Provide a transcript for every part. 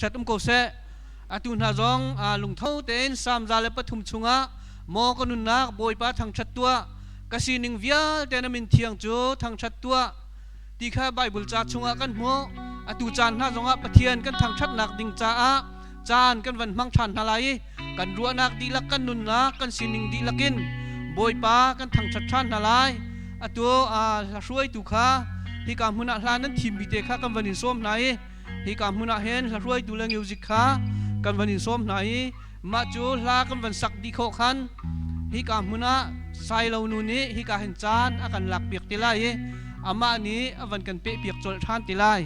chat câu se atu na zong lung thâu ten sam za le pathum chunga mo konun nak boy pa thang chat tua kasining via tenamin thiang chu thang chat tua ti kha bible cha chunga kan mo atu chan na zonga pathian kan thang chat nak ding cha a chan kan van mang than halai kan ruwa nak di lak kan nun na kan sining di lakin boy pa kan thang chat than halai atu la ruai tu kha hi ka huna hlan nan thim bi te kha kan vanin som nai hi ka huna hen la ruai tu la music kha kan vanin som nai ma chu la kan van sak di kho khan hi ka huna sai lo nu ni hi ka hen chan akan lak piak ti lai ama ni avan kan pe piak chol than ti lai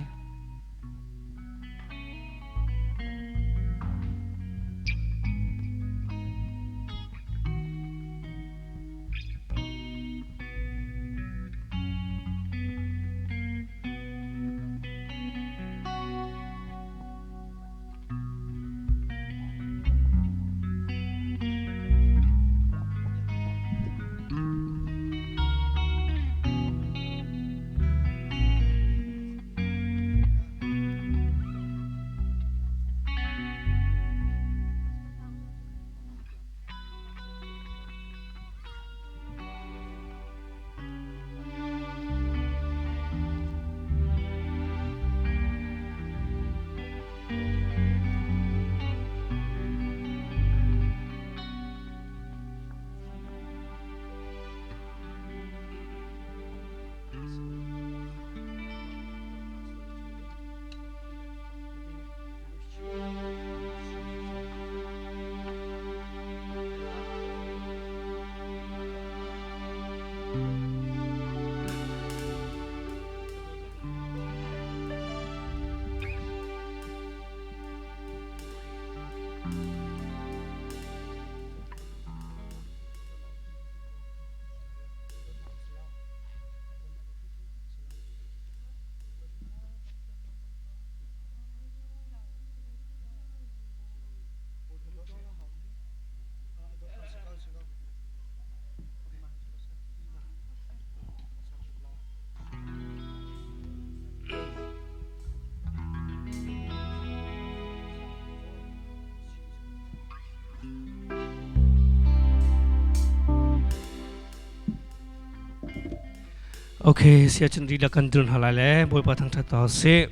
Okay, sia chen di lakan dun halale boy pa thang that ta se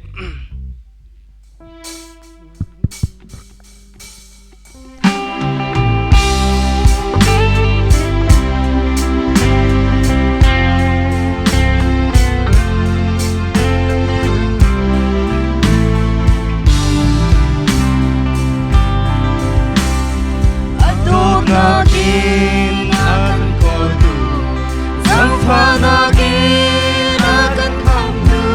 Nagin akan kamu,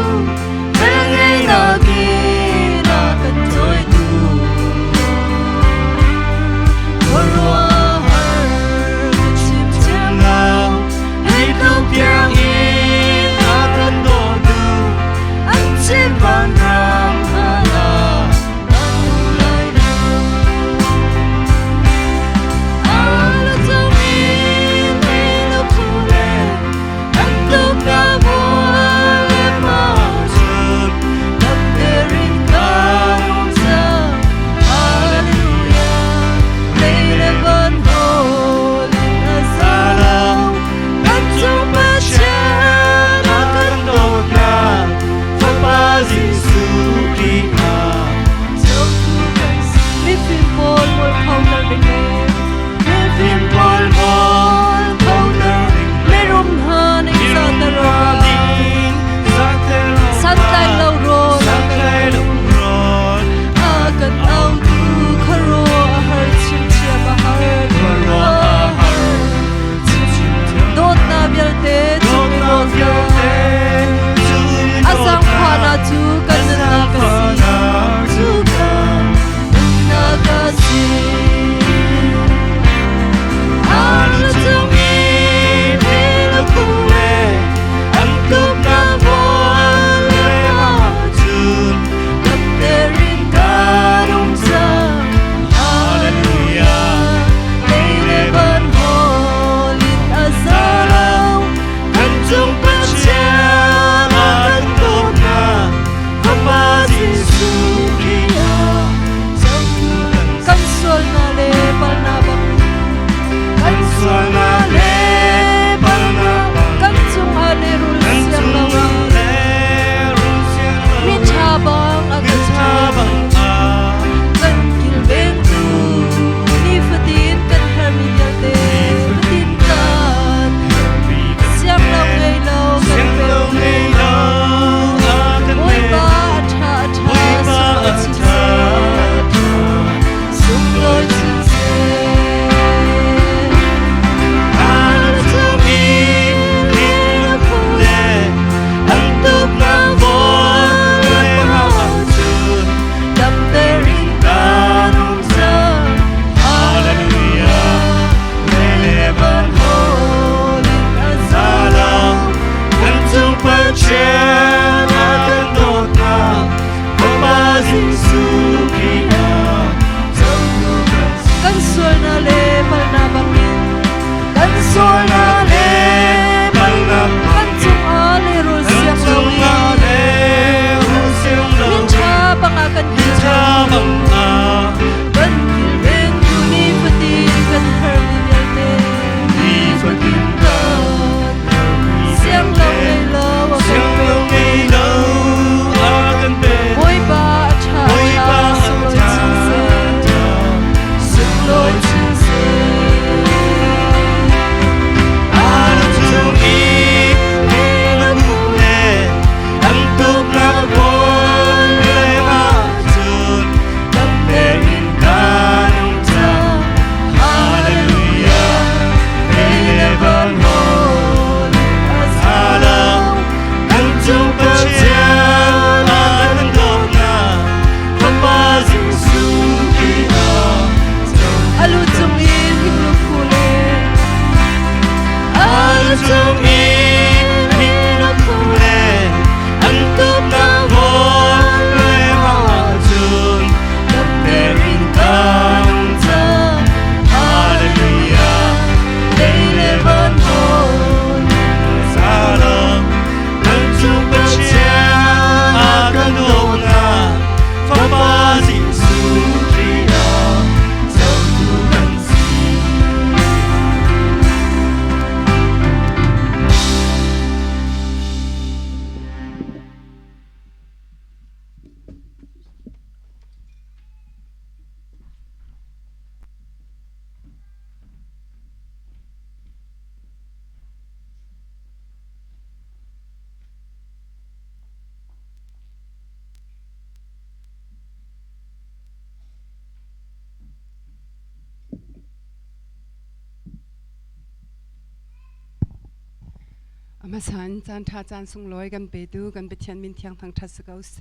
มาสันจานท่าจานส่งลอยกันไปดูกันไปเทียนมินเทียงทางทัศกาเส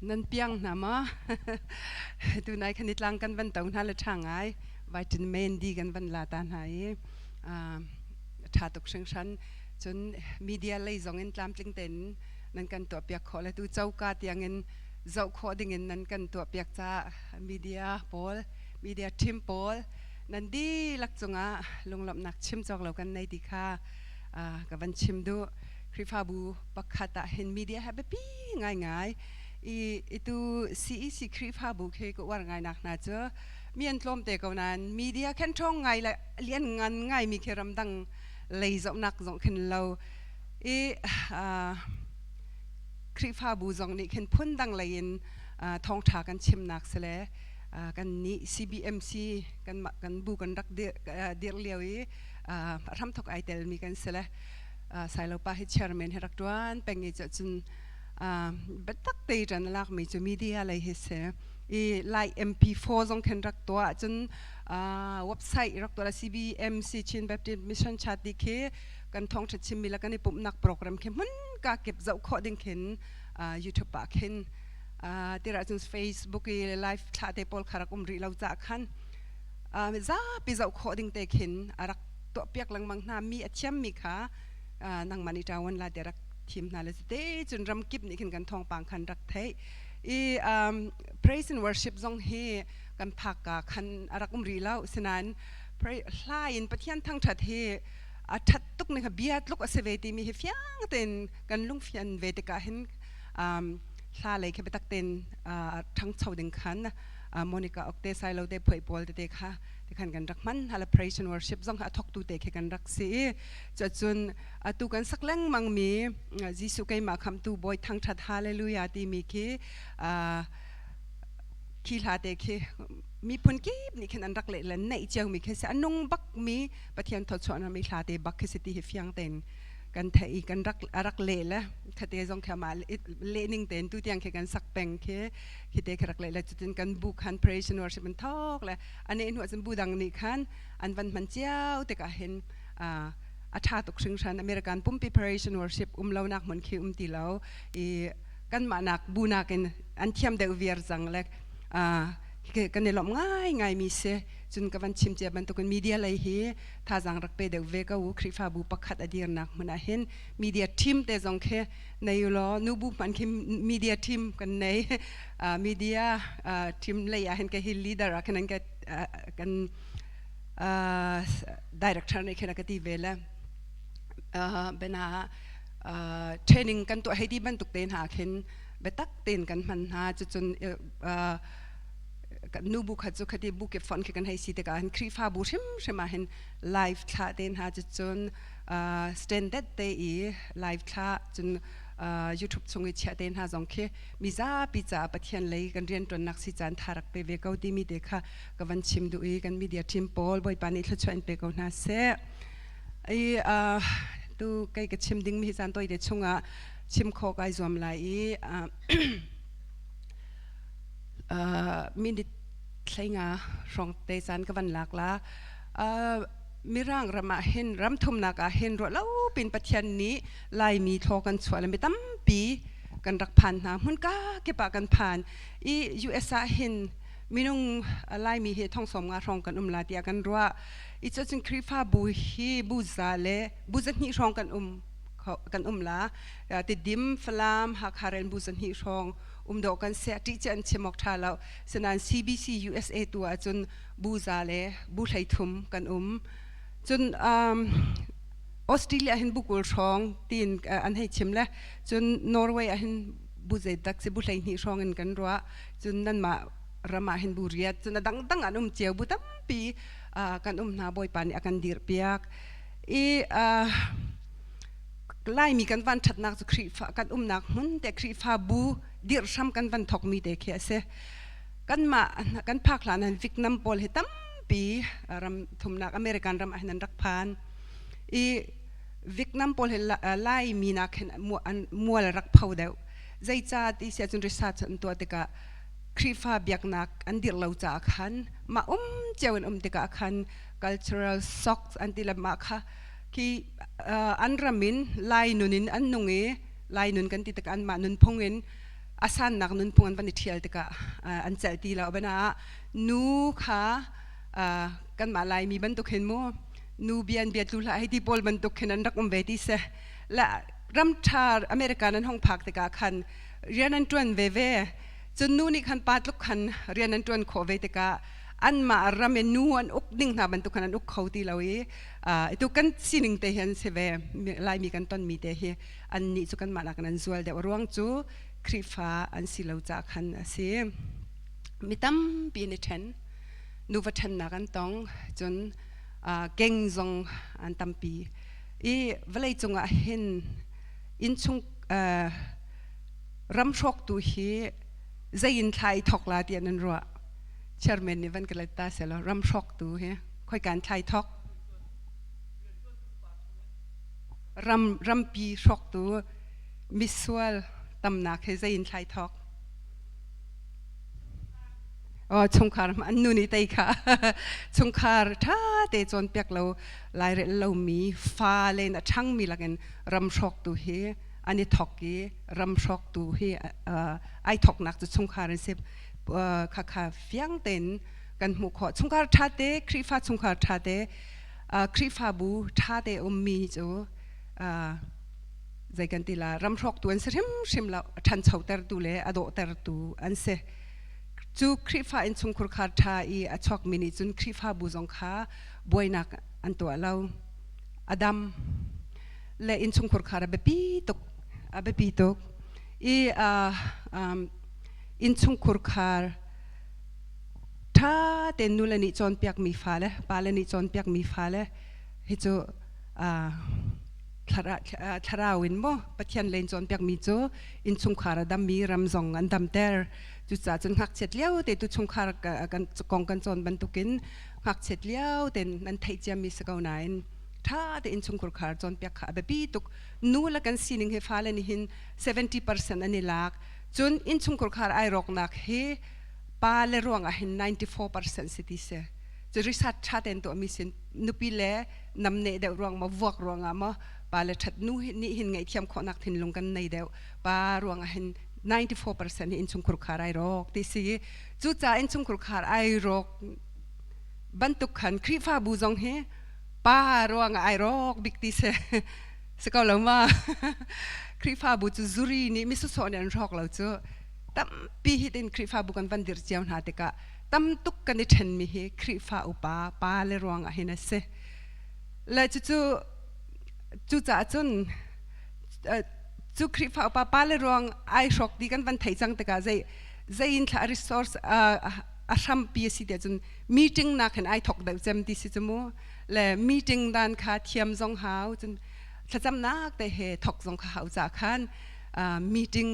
นั่นเปียงนะมะดูนายคณิตลังกันวันเต่าหน้าละช่างไงไว้จนเมนดีกันวันลาตาไหนชาตกเชิงชันจนมีเดียเลยส่งเงินตามจิงเต็นนั่นกันตัวเปียกขอและดูเจ้ากาเตียงเงินเจ้าขอดิ่งเงินนั่นกันตัวเปียกจ้ามีเดียโพลมีเดียทิมโพลนั่นดีลักจงอ่ะลงหลับหนักชิมจอกเหล่ากันในดีค่ะกับวันชิมดูคริฟาบูปักขัดเห็นมีเดียแฮปปี้ง่ายอีตัวCECคริฟาบูเคก็ว่าง่ายนักนะเจ้ามีอันลมเตะกันนั้นมีเดียแค่ช่องไงละเลี้ยงงานง่ายมีแค่รำดังเลยจบนักจงขึ้นเราคริฟาบูจงนี่ขึ้นพ้นดังเลยท้องถากันชิมนักเสลกันนี้ CBMC กันบูกันรักเดียร์เลี้ยวทำทุกไอเทลมีกันเสละสายเราไปให้เชียร์แมนให้รักด้วนเป็นไงจะจนบัดตักเตจันลักมีจะมีเดียอะไรเฮเสไลน์ MP4 จงขึ้นรักตัวจนเว็บไซต์รักตัวละ CBMC ชินแบบที่มิชชั่นชาติเคกันท้องชัดชิมมีแล้วกันในปุ่มนักโปรแกรมเข้มมันก็เก็บเจ้าข้อดิ่งขึ้นYouTube ปากขึ้นที่เราจน Facebook ไลฟ์ชาติพอลคารักรีเราจะขันจ้าปีเจ้าข้อดิ่งเตะขึ้นรักตัวเปียกหลังมังนามีเชื่อมมีค่ะนังมันอีจาวันลาเดรักทีมนาเลสเตจนรำกิบนี่ขึ้นกันทองปางคันรักเทpraise and worship จงเฮกันพักคันรักรีแล้วฉะนั้นไล่อินปะเทียนทั้งชัดเฮชัดตุกเนี่ยเบียดลุกเสวตีมีเฟียงเต็นกันลุงเฟียนเวติกาเห็นลาเลยแค่ไปตักเต็นทั้งชาวดึงขันโมนิกาออกเตไซเราได้เผยบอลเตะค่ะที่ขันกันรักมันฮัล praise and worship จงหาทอกตูเตะแค่กันรักสีจะจนตูกันสักแรงมังมีจิสุกัยมาคำตูบอยทั้งชัดฮาเลลูยาตีมีขี้ลาเตะแค่มีพนกีบนี่แค่นั้นรักเละในเจ้ามีแค่สนงบักมีปะเทียนทอดชอนมีลาเตะบักแค่สติเฮียงเต็นกันไทยกันรักเละแล้วคดีจงแค่มาเละนิ่งเต็นตู้เตียงแค่กันสักแปงแค่คิดเด็กรักเละแล้วจุดกันบุกคัน praise and worship มันทอกเลยอันนี้หัวจนบูดังนี่คันอันวันมันเจ้าแต่ก็เห็นอาชาตกชิงชันอเมริกันปุ่มปี praise and worshipเล่านักเหมือนคิวตีเล่ากันมานักบูนักอันเทียมเดือดเวียร์จังเลยกันในหลอมง่ายมีเสจนกับวันชิมเจ็บมันตุกันมีเดียอะไรเฮถ้าจังรักไปเดือดเวก็วูคริฟาบูปักขัดอดีรนักมันเห็นมีเดียทีมแต่จงแค่ในยูโรนูบูมันแค่มีเดียทีมกันในมีเดียทีมเลยเห็นแค่ฮิลลีดาร์กันนั้นกันดีเรกเตอร์ในแค่นักที่เวลเป็นเทรนนิ่งกันตัวให้ดีบันตุกเต้นหาเห็นไปตักเต้นกันมันหาจนนูบุคจุคดีบุกเก็บฟอนค์กันให้สิแต่การคริฟาบูชิมใช่ไหมเห็นไลฟ์ท่าเต้นหาจนสแตนดาร์ดเตอีไลฟ์ท่าจนYouTube ส่งให้เชเต้นหาจงเคมีจ้าปีจ้าปะเทียนเลยกันเรียนตัวนักสิจานทารักไปเวกเอาดีมีเด็กค่ะกับวันชิมดูอีกันมีเดียทีมโพลบอยปานิทชวนไปกเอาหน้าเสดูใกล้กับชิมดิ้งมีจานตัวเด็ดชงชิมโคกไอซอมไลมินิใช้งารองเตจันกับวันหลักละมีร่างรำมาเห็นรำทุ่มนักเห็นรถแล้วเป็นปัจจัยนี้ลายมีทอกันสวยเลยไม่ตั้มปีกันรักผ่านนะมันก็เก็บปากกันผ่านUS เห็นมีน้องลายมีเหตุท่องสมงารองกันลาเดียกันรัวจะจึงคริฟาบูฮีบูซาเลบูซันฮีรองกันละติดดิมฟลามหักฮาเรนบูซันฮีรองดอกกันเสียที่จะเชื่อมอกทาเราฉะนั้น CBC USA ตัวจนบูซาเลบูไททุมกันจนออสเตรเลียเห็นบุกลช่องตีนอันให้ชิมเลยจนนอร์เวย์เห็นบูเซดักเซบุไทนี่ช่องกันรัวจนนั่นมารามาเห็นบุเรียจนดังอันเจียวบุตั้มปีกันนาบอยปานี่กันดีร์เปียกไล่มีกันวันชัดนักสุครีฟ้ากันนักมันแต่ครีฟ้าบูดีร์ซ้ำกันวันทอกมีเด็กเสียกันพักหลานันวิกนัมโพลเหตั้มปีรำทุ่มนักอเมริกันรำอันนั้นรักพานวิกนัมโพลเหไล่มีนักเห็นมัวรักเผาเดียวใจจ้าที่เสียจนริษัทตัวเด็กครีฟ้าเบียกนักอันดีร์เราจากขันมาเจ้าอันเด็กขัน cultural shocks อันที่ละมาค่ะ ki an ramin lai nunin an nungi lai nun kan titak an ma nun pongin asan nak nun pongan van thial tika an chal ti la bana nu kha kan ma lai mi ban to khen mo nu bian biat tu la hi bol ban to khen an rak ve ti se la ram thar american an hong phak tika khan rian an tuan ve ve chun nu ni khan pat luk khan rian an tuan kho ve tika an ma ramen nu an uk ding na ban to khan an uk khau ti lawi itu kan sining te hian se ve lai mi kan ton mi te hi an ni chu kan ma na kan an zual de ruang chu Khrifa an silo cha khan ase mitam pi ni then nu va then na kan tong chun geng zong an tampi I velai chunga hin in chung ram shok tu hi zain thai thok la tian an ro chairman ni van kala ta selo ram shok tu he khoi kan thai thok ram pi shok tu misual tam na ke zain thai thok chung khar an nu ni tai kha chung khar tha te chon pek lo lai re lo mi fa le na thang mi lagen ram shok tu he ani thok ki ram shok tu he ai thok nak chu chung khar se kha kha fyang ten kan mu kho chung khar tha te Khrifa chung khar tha te Khrifabu tha te mi chu zai kan ti la ram shok tu an sim la than chau ter tu le ado ter tu an se chu Khrifa in chung khur khar tha I achok mini chun Khrifabu zong kha boinak an to alo adam le in chung khur khar be pi tok I in chung khur khar tha te nu le ni chon piak mi fa le pa le ni chon piak mi fa le hi chu thara win mo pathian len chon piak mi chu in chung khar dam mi ram zong an dam ter chu cha chun hak chet liao te tu chung khar kan kong kan chon ban tukin hak chet liao ten nan thai jam mi sakau nain tha te in chung khur khar chon piak kha be pi tuk nu la kan sining he fa le ni hin 70% ani lak chun in chung khur khar ai rok nak he pa le ruang a hin 94% city se chu research tha ten to mi sin nu pi le nam ne de ruang ma wak ruang a ma pa le that nu ni hin ngai thiam kho nak thin lung kan nei deu pa ruang a hin 94% in chung khur khar ai rok ti si chu cha in chung khur khar ai rok ban tuk khan Khrifabu zong he pa ruang ai rok big ti se ko lo ma Khrifabu chu zuri ni mi su so nen rok lo chu tam pi hitin Khrifabu kan van dir chiam na te ka tam tuk kan ni then mi he Khrifa upa pa le ruang a hin se la chu cha chun chu Khrifa upa pa le ruang ai rok di kan van thai chang te ka zai in thla resource a ram pi si de chun meeting na khan ai thok da jam ti si chumo le meeting dan kha thiam zong hau chun thacham nak te he thok zong kha hau cha khan meeting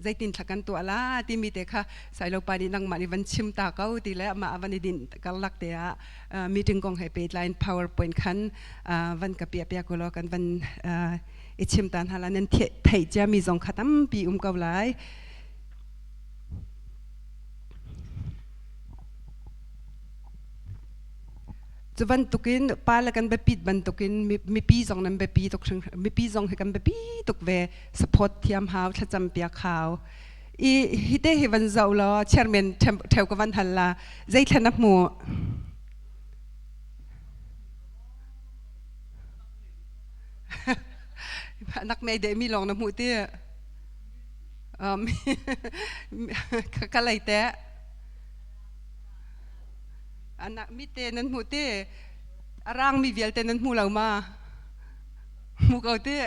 zai tin thakan to ala ti mi te kha sai lo pa ni nang ma ni van chim ta kau ti le ma van ni din kal lak te a meeting kong he page line powerpoint khan van ka pia ko lo kan van e chim tan hala nen thai ja mi zong khatam pi kau lai chu van tukin pa la kan be pit ban tukin mi pi zong nan be pi tok mi pi zong he kan be pi tok ve support thiam hau thacham pia khaw I hite he van zau lo chairman theu ka van halla zai thana mu nak me de mi long na mu te ka lai te anak mi te nan mu te arang mi vial te nan mu lau ma mu kau te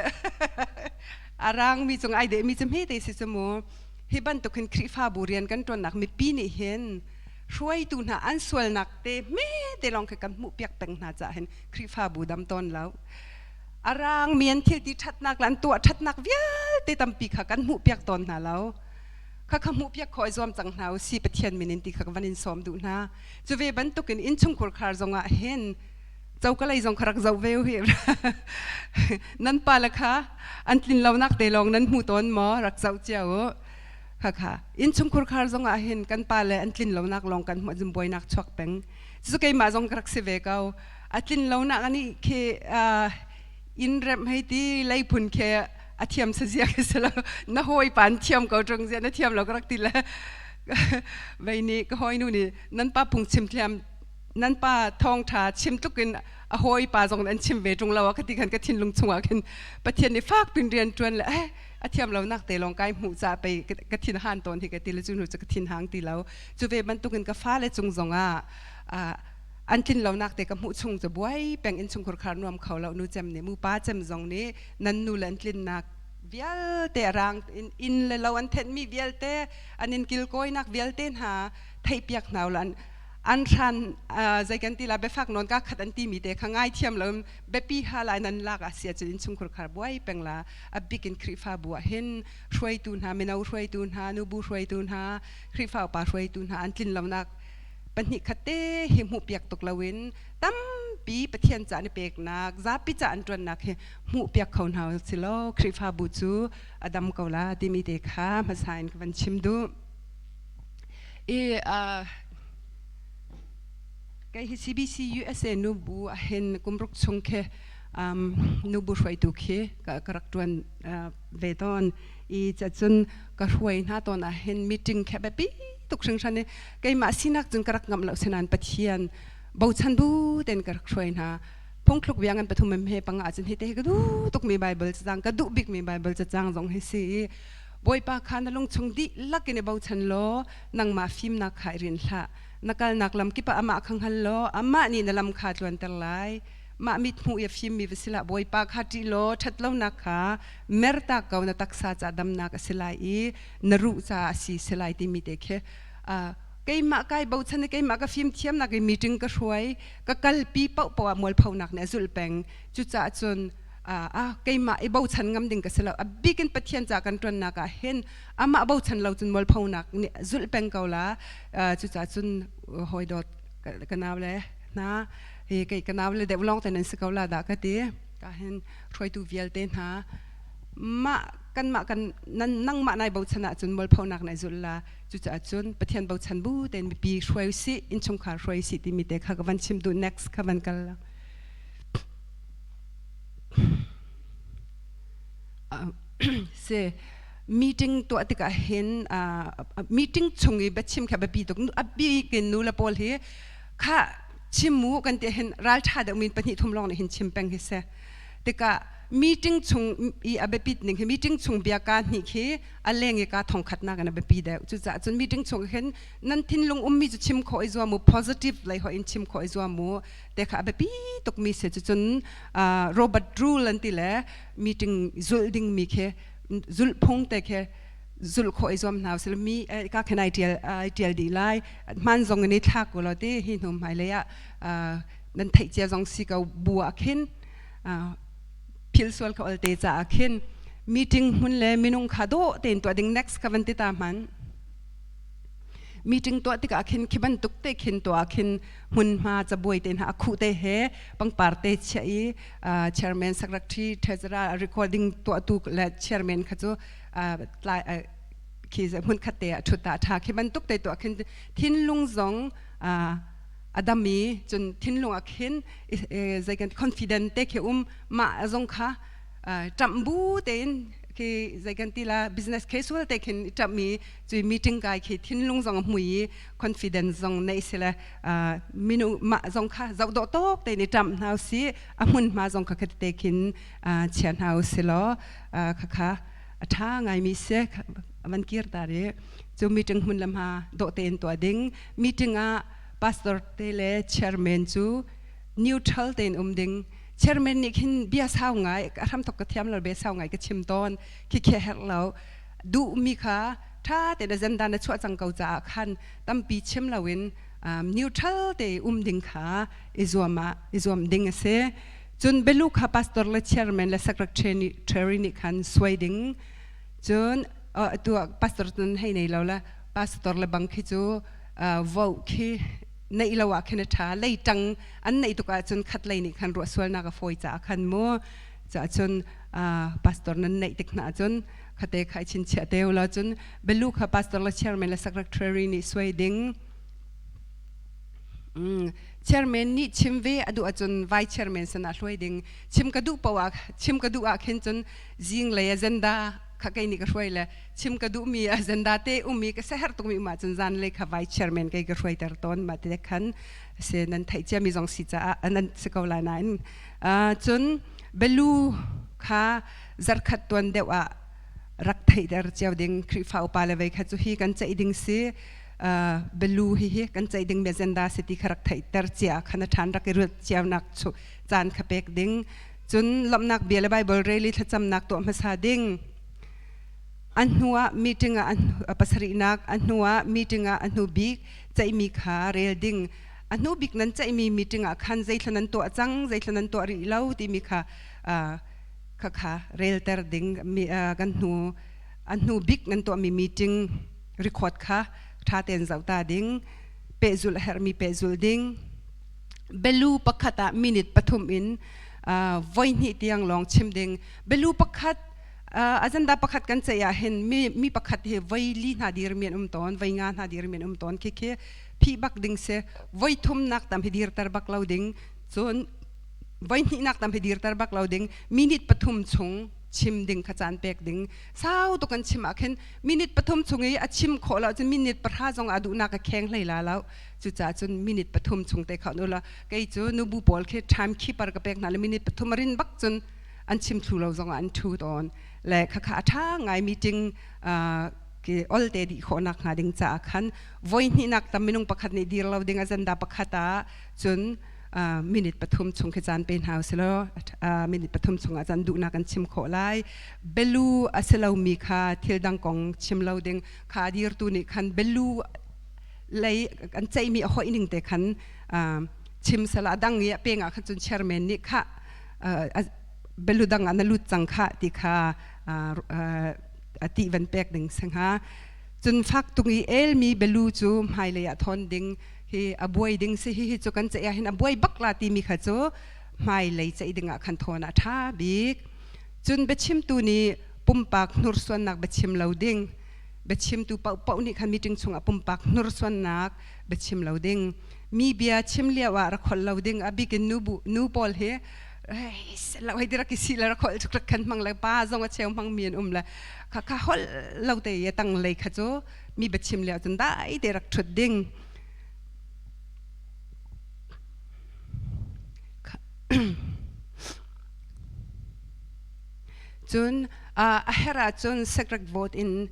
arang mi chung ai de mi chim he te si chmo he ban to khin Khrifabu rian kan ton nak mi pi ni hen roi tu na an sual nak te me te long ke kan mu piak peng na cha hen Khrifabu dam ton lau arang mian thil ti that nak lan tu that nak vial te tam pi kha kan mu piak ton na lau kha khamu pia khoi zom chang nau si pathian minin ti khak vanin som du na chuve ban tukin in chung khur khar zonga hen chaukalai zong kharak zau veu hi nan pala kha antlin launak te long nan mu ton mo rak zau chiao kha in chung khur khar zonga hen kan pala antlin launak long kan mo zum boinak chok peng chu kai ma zong kharak se ve kau atlin launak ani ke อินเรมให้ที่ไล่พุ่นแค่อาเทียมเสียกันซะแล้วน่าห้อยปานเทียมเก่าตรงเสียน่าเทียมเราก็รักติแล้วใบนี้ก็ห้อยนู่นนี่นั่นป้าพุงชิมเทียมนั่นป้าทองถาชิมตุกินห้อยป้าตรงนั้นชิมเวตรงเราก็ติกันก็ทิ้งลงชัวกันประเทศในฝากเป็นเรียนจวนเลยอาเทียมเรานักแต่ลองกายหูจะไปกระทินหันตอนที่กระติลจุนหูจะกระทินหางตีเราจูเวมันตุกินกระฟ้าและจงจงอันทินเรานักแต่กับหูชงจะบวยแบ่งอินชงขรานวมเขาเราหนูจำเนี่ยมูป้าจำจงนี้นั่นนูเลนทินนักเวียลเตะรังอินเลยเราอันเทนมีเวียลเตะอันนินกิลโกยนักเวียลเตนหาไทยเปียกหนาวลันอันชันใจกันตีลาเบฟักนนก็ขัดอันตีมีเตะข้างง่ายเทียมเราเบปีฮาลายนันลากอาเซียจะอินชงขรบวยเป็นละอับบิกินคริฟาบัวเห็นช่วยตูนหาเมนาช่วยตูนหานูบูช่วยตูนหาคริฟาป่าช่วยตูนหาอันทินเรานักปัญหาขัดเตะหิมหูเปียกตกละเว้นตั้มปีประเทศจานเปียกนักจับปีจานจวนนักหูเปียกเขาหนาวสิโลคริฟาบูจูอดัมเกาลาดิมีเด็กข้ามาใส่กันชิมดูไอ้CBC USA นูบูเห็นกุมรุกชงเคนูบูช่วยตุเคกระตุ้นเวทอนจะจนกระช่วยหน้าตอนเห็นมีติ้งแค่แบบปีตุกเชิงชันเนี่ยไอ้มาสินักจนกระงำเหล่าเสนานปะเทียนบ่าวชันบูเต็นกระช่วยนะพงคลุกเวียงกันปฐุมเมย์ปังอาจจะเห็นเตะก็ดูตุกมีไบเบิลจะจังก็ดูบิ๊กมีไบเบิลจะจังสองให้สิบ่อยปากขันลงชงดิลักกินบ่าวชันโลนังมาฟิล์มนักขายรินละนักนักลำกิปะอามาขังฮัลโลอามานี่นลำขาดวันแต่ไรมามิดหูยฟิล์มมีวิสิละบ่อยปากขัดจิโลชัดเล่านักขาเมรตาเกานักตักษาจะดำนักสิไลนรุจะสิสิไลที่มีเด็กไก่มาไก่บ่าวชันไก่มาก็ฟิล์มเทียมนักมีจึงก็ช่วยก็กัลปีเป่าป่ามวลเผานักเนี่ยจุลแปงจุจะจนไก่มาไอ้บ่าวชันงำดิ่งก็สิละบิ๊กนปะเทียนจากกันจนนักเห็นอามาบ่าวชันเราจนมวลเผานักเนี่ยจุลแปงเกาละจุจะจนหอยดอดกันเอาเลยนะไก่กันเอาเลยเดี๋ยวลองแต่นั้นสกาวลาดาก็ดีก็เห็นช่วยดูเวียลเต้นหามากันนั่งมาในบ่าวชันจนมวลเผานักในจุลละจุจะจนปะเทียนบ่าวชันบูเต้นปีช่วยสิอินชงขาช่วยสิที่มีเด็กข้าก็วันชิมดู next ข้าวันกันละเสmeeting ตัวที่ก็เห็นmeeting ชงอีแบบชิมแค่แบบปีตกบีกินนูละพอลเฮข้าชิมหมูกันที่เห็นรัลชาเดมินปนิทุ่มลองเห็นชิมแปงเฮเสแต่ก็ meeting ชงอีแบบปีหนึ่ง meeting ชงเบียการนี่คืออะไรเงี้ยก็ท่องขัดนักกันแบบปีเดียวจุดจะจน meeting ชงเห็นนั่นทิ้งลงมีจุดชิมขอไอซัวมู positive เลยขออินชิมขอไอซัวมูแต่ก็แบบปีตกมีเสร็จจนโรเบิร์ตรูลันติแหละ meeting จุดดิ่งมีแค่จุลพงแต่แค่จุลขอยจอมหนาวสิลมีก็แค่ไอเดียดีไลมันจงในทักกูเราได้หินหมายเลยนั่นไทยเจ้าจงสิกาบัวขึ้นพิลสวลเขาเอาเตะจ่าขึ้นมีติ้งหุ่นเลยมีนุ่งขาโดเต็นตัวดิ่ง next กันวันที่ตามมันมีจึงตัวที่ก็ขึ้นคิบันตุกเตะขึ้นตัวขึ้นหุ่นมาจะบวยเต็นหาคู่เตะเฮบังปาร์เตะเชยchairman secretary treasurer recording ตัวตุกและ chairman เขาจะคือหุ่นขัดเตะชุดตาทาคิบันตุกเตะตัวขึ้นทิ้งลุงจงอดัมมีจนทิ้งลุงขึ้นใจกัน confident เตะเขมาจงค่ะจำบูเต็นคือใจกันที่ละ business casual แต่คือจะมีจุด meeting กันคือทิ้งลงจงมุย confidence จงในสิละมินุมาจงค่ะจะโดดโต๊ะแต่ในจำเอาสิอามุนมาจงค่ะคือแต่คือเชียนเอาสิละค่ะถ้าไงมีเสียมันเกี่ยวกับอะไรจุด meeting หุ่นลำหาโดดเต็นตัวดิ่ง meeting pastor เตเล chairman จู neutral เต็นดิ่งchairman นี่ขึ้นเบี้ยสาวไงทำตกกระเทียมเราเบี้ยสาวไงก็ชิมตอนคิดแค่เราดูมีค่ะถ้าแต่เดินด้านช่วยจังเกาจะขันตั้มปีชิมเราเว้นneutral แต่ดิ่งค่ะอิจวมดิ่งเสียจนเบลูค่ะ pastor และ chairman และ secretary นี่ขันสวยดิ่งจนตัว pastor นั้นให้ในเราละ pastor และบังคิจูว่าคือในละวะแค่นั้นท่าเลยจังอันในตุกจนขัดเลยนี่ขันรัวส่วนนักฟอยจะขันมัวจะจนพาสตอร์นั้นในตึกน่าจนขัดเตะขายชินเชเตวแล้วจนเบลูค่ะพาสตอร์และเชอร์แมนและ secretary นี่สวยดิ่ง chairman ni chimve adu achun vice chairman sana hloiding chimkadu pawa chimkadu a khin chun jing le agenda khakai ni ka hloile chimkadu mi agenda te umi ka sehar tuk mi ma chun zaanlei kha vice chairman kai ka hloi tar ton ma te khan se nan thai cha mi jong si cha anan sikola nain chun belu kha zarkhat ton dewa rak thai dar chaw ding Khrihfabu pa le vai kha chu hi kan chai ding si belu hi kan chai ding agenda city kharak thai tar chia khana than rak ru chaw nak chu chan khapek ding chun lomnak bial bible rally thacham nak to ma sa ding anhuwa meeting a pasari nak anhuwa meeting a anhu big chai mi kha rel ding anhu big nan chai mi meeting a khan zai thlan to achang zai thlan to ri lau ti mi kha kha rel ter ding mi kan nu anhu big nan to mi meeting record kha tha ten zauta ding pezul her mi pezul ding belu pakhata minute pathum in voini tiang long chim ding belu pakhat agenda pakhat kan chaya hen mi pakhat he voili na dir men ton voinga na dir men ton ke phi bak ding se voi thum nak tam hidir tar bak loading chon voini nak tam hidir tar bak loading minute pathum chung chim ding khachan pek ding sau to kan chim akhen minute pathum chungi a chim khola chun minute parha jong adu na ka kheng leila law chu cha chun minute pathum chung te khanula kai chu nu bu pol khe time keeper ka pek na le minute pathum rin bak chun an chim thu lo jong an thu ton le kha kha tha ngai meeting ke all te di khonak nga ding cha khan voi ni nak tam minung pakhat ni dir lo ding agenda pakhata chun minute pathum chung ke chan pen house lo minute pathum chung chan du na kan chim kho lai belu aselo mi kha thil dang kong chim lo ding kha dir tu ni khan belu lei kan chai mi hoi ning te khan chim sala dang ya penga khan chun chairman ni kha belu dang an lut chang kha ti kha ati van pek ding sangha chun fak tungi el mi belu chu mai le ya thon ding hi abuai ding se hi chu kan che ya hin abuai bakla ti mi kha chu mai le che ding a khan thona tha bik chun bechim tu ni pumpak nur swan nak bechim lo ding bechim tu pau ni khan meeting chunga pumpak nur swan nak bechim lo ding mi bia chim lia wa ra khol lo ding abi ke nu pol he la hai dira ki sila ra khol chuk kan mang la pa zong a cheong mang mien la kha hol lo te ya tang le kha chu mi bechim lia chun dai te rak thut ding chun a hera chun secret vote in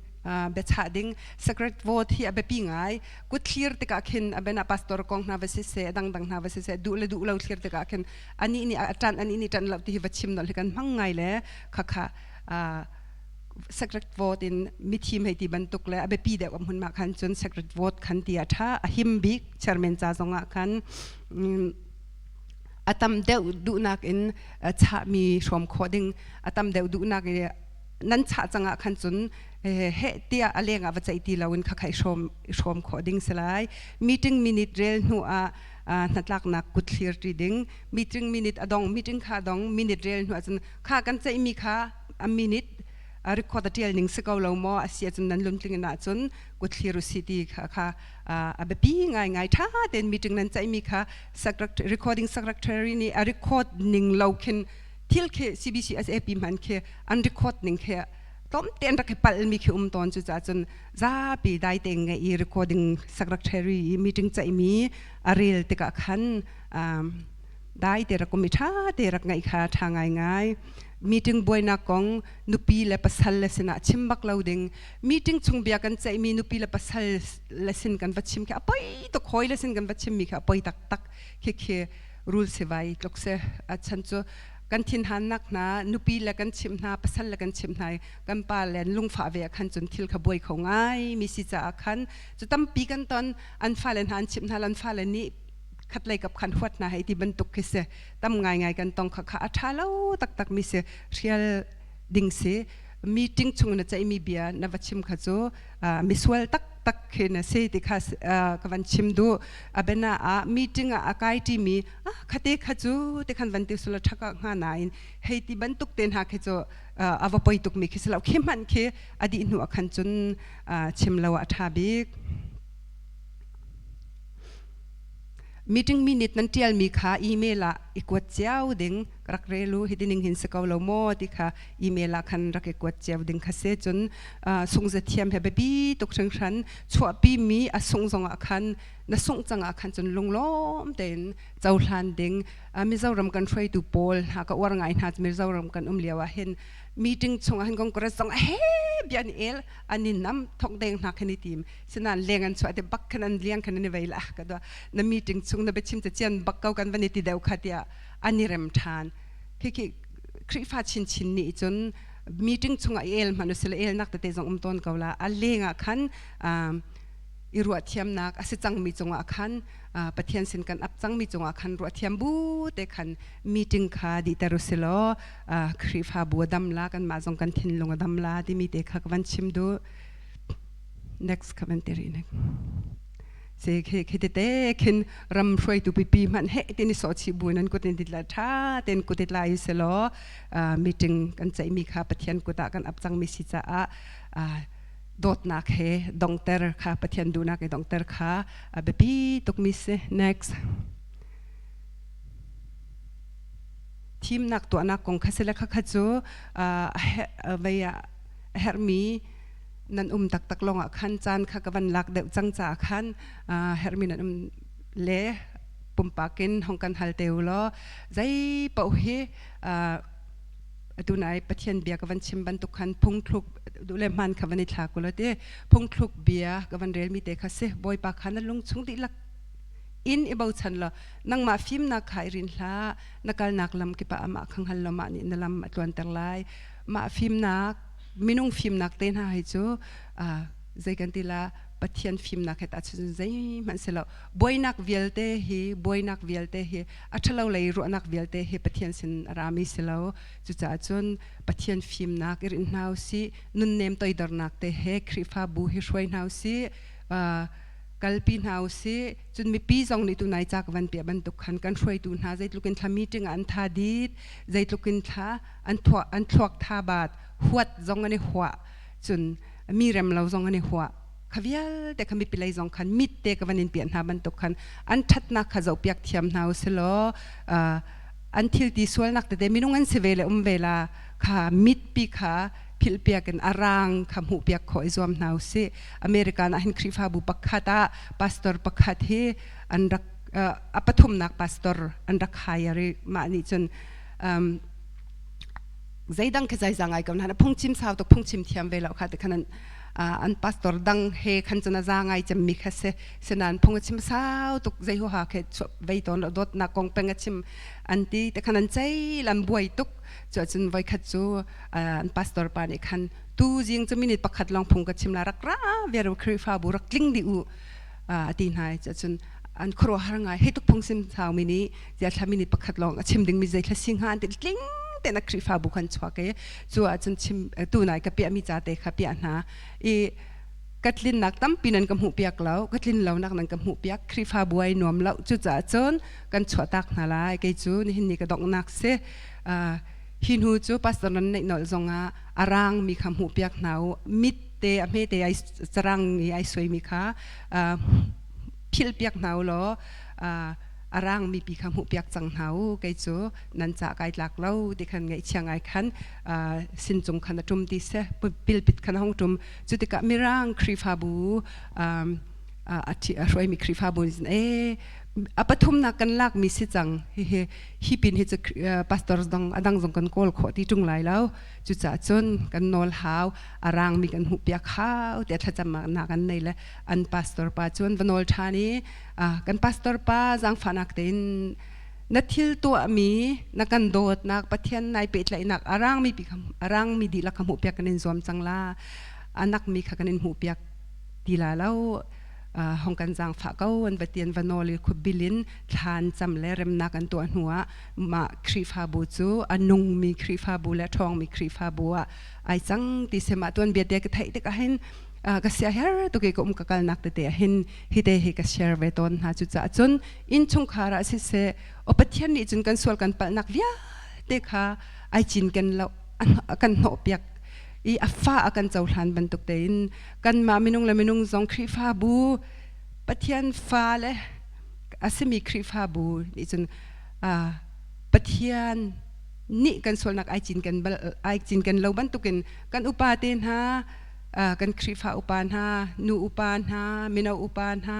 bechading secret vote hi abepi ngai ku clear te ka khin abena pastor kong na vese se dang na vese se du lo clear te ka khin ani ni atan ani ni tan lo ti vachim no lekan mangai le kha secret vote in mithim heti bantuk le abepi de mun ma khan chun secret vote khan ti atha ahim big chairman cha zonga khan atam deu du nak in cha mi shom khoding atam deu du nak nan cha changa khan chun he tia alenga wa chai ti lawin kha khai shom khoding selai meeting minute rel nu a natlak nak kuthlir ti ding meeting minute adong meeting kha dong minute rel nu chun kha kan chai mi kha a minute a record atil ning se ko lo mo asia chun nan lum tling na chun kuthliru city kha a bepi ngai tha den meeting nan chai mi kha recording secretary ni a recording lo khin thil khe cbc as ap man khe un recording khe tom ten ra khe pal mi khe ton chu cha chun za pi dai teng i recording secretary meeting chai mi a rel te ka khan dai te ra ko mi tha te ra ngai kha tha ngai meeting boy na kong nupi le pasal lesena chimbak loading meeting chung bia kan chai mi nupi le pasal lesson kan vachim kha apoi to khoi lesson kan vachim mi kha apoi tak khe rule se vai tlokse achan chu kan thin han nak na nupi le kan chim na pasal le kan chim nai kan pa len lung fa ve khan chun thil kha boi kho ngai mi si cha khan chu tam pi kan ton an fa len han chim na lan fa len ni khat lai kap khan huat na hai ti ban tuk ke se tam ngai kan tong kha atha lo tak mi se real ding se meeting chung na chai mi bia na vachim kha chu miswal tak khe na se ti kha ka van chim do abena a meeting a kai ti mi khate kha chu te khan van ti sula thaka nga nain hei ti ban tuk ten ha khe chu awa poi tuk mi khe sala khe man khe adi nu akhan chun chim lawa tha bik meeting minute nan tial mi kha email la ikwat chiao ding rak relu hidining hin sakaw lo mo ti kha email la khan rak ikwat chiao ding kha se chun sung za thiam he bi tok thang than chua pi mi a sung zonga khan na sung changa khan chun lunglom ten chauhlan ding mizoram kan throi tu pol ha ka war ngai na mizoram kan liawa hen meeting chung han gong kora song he bian el anin nam thok deng na khani tim sinan lengan chwa te bak khanan liang khanan ni veila ka da na meeting chung na bechim te chen bak kau kan vaniti deu khatia anirem than ki khrifa chin chin ni chun meeting chung el manusel el nak te jong ton kaula a lenga khan irua thiam nak ase chang mi chunga khan pathian sin kan ap chang mi chunga khan ru thiam bu te khan meeting kha di taruselo Khrihfabu damla kan ma jong kan thin lunga damla di mi te kha kan chim du next commentary ne se khete te khin ram hroi tu pi man he tin so chi bu nan ko tin ditla tha ten ko titla iselo meeting kan chai mi kha pathian ko ta kan ap chang mi si cha a dot nak he dongter kha pathian du nak e dongter kha bepi tok mi se next team nak to nak kong khasela kha kha chu veya hermi nan tak tak longa khan chan kha ka van lak de chang cha khan hermi nan le pumpakin hongkan halteulo zai pau he tunai pathian bia kawan chimban tukhan phungthluk dule man khavani thakulote phungthluk bia kawan rel mi te khase boy pa khana lung chungti lak in about chanla nangma film na khairin hla nakal naklam ki pa ama khanghal lama ni nalam atwan terlai ma film nak minung film nak ten ha hi chu zaikantila pathian film nak het achu zai man selo boynak velte hi athalo lei ro nak velte hi pathian sin rami selo chu cha chun pathian film nak irin nau si nun nem toi dor nak te he Khrihfabu hi hroi nau si kalpi nau si chun mi pi jong ni tu nai chak van pe ban tu khan kan hroi tu na zai tlukin tha meeting an tha dit zai tlukin tha an thuak tha bat huat jong ani hwa chun mi rem lo jong ani hwa khavial te khami pilai jong khan mit te kawanin pian ha ban to khan an thatna khazau piak thiam nau selo until ti sual nak te minung an sevele vela kha mit pi kha phil piak en arang kham hu piak khoi zom nau se american a hin Khrihfabu pakhata pastor pakhat he an rak apathum nak pastor an rak hayari ma ni chun zaidang ke zai zangai kam na phungchim saw to phungchim thiam vela kha te khanan an pastor dang he khanchana zangai cham mi khase senan phungchim saw tuk zai ho ha khe vei ton dot na kong pengachim anti te khanan chai lam buai tuk chun vai khat chu an pastor pa ni khan tu jing chu minute pakhat long phungachim la rak ra veru Khrihfabu rak kling di u tin hai chun an khro haranga he tuk phungsim saw mi ni ja thlamini pakhat long achim ding mi zai thlasing han ti kling te na Khrihfabu khan chwake chu achun chim tu nai ka pia mi cha te kha pia na e katlin nak tam pinan kam hu piak lau katlin lau nak nan kam hu piak Khrihfabu ai nom lau chu cha chon kan chwatak na lai ke chu ni hin ni ka dok nak se hin hu chu pastor nan nei nol zonga arang mi kham hu piak nau mit te ame te ai charang ni ai soi mi kha phil piak nau lo arang mi pi kham hu piak chang nau ke chu nan cha kai lak lo ti khan ngai chiangai khan sin chung khan tum ti se pil pit khan hong tum chu ti ka mirang Khrihfabu ati roi mi Khrihfabu e apathum na kan lak mi si chang hi pin hi chu pastor dang adang jong kan kol kho ti tung lai lo chu cha chon kan nol haw arang mi kan hu piak haw te tha cham na kan nei le an pastor pa chon vanol thani kan pastor pa jang fanak ten na thil to mi na kan dot nak pathian nai pe tlai nak arang mi di la kham hu piak kan zom changla anak mi kha kan hu piak tila lo hong kan jang fa kau an batian vanoli khubilin than chamle rem nak an to hnuwa ma Khrihfabu chu anung mi Khrihfabu la thong mi Khrihfabu ai chang ti sema ton bia te ka thai te ka hen ka sia her to ke kom ka kal nak te hen hi te hi ka share ve ton ha chu cha chun in chung khara si se opathian ni chun kan sol kan pal nak via te kha ai chin kan lo kan no piak i afa akan chauhlan bantuk te in kan ma minung la minung zong Khrihfabu pathian fa le อาศัยมีคริฟาบูนี่จนปะเทียนนี่กันส่วนนักไอจินกันเราบรรทุกันกันอุปาเตนฮะกันคริฟาอุปานฮะนูอุปานฮะมินาอุปานฮะ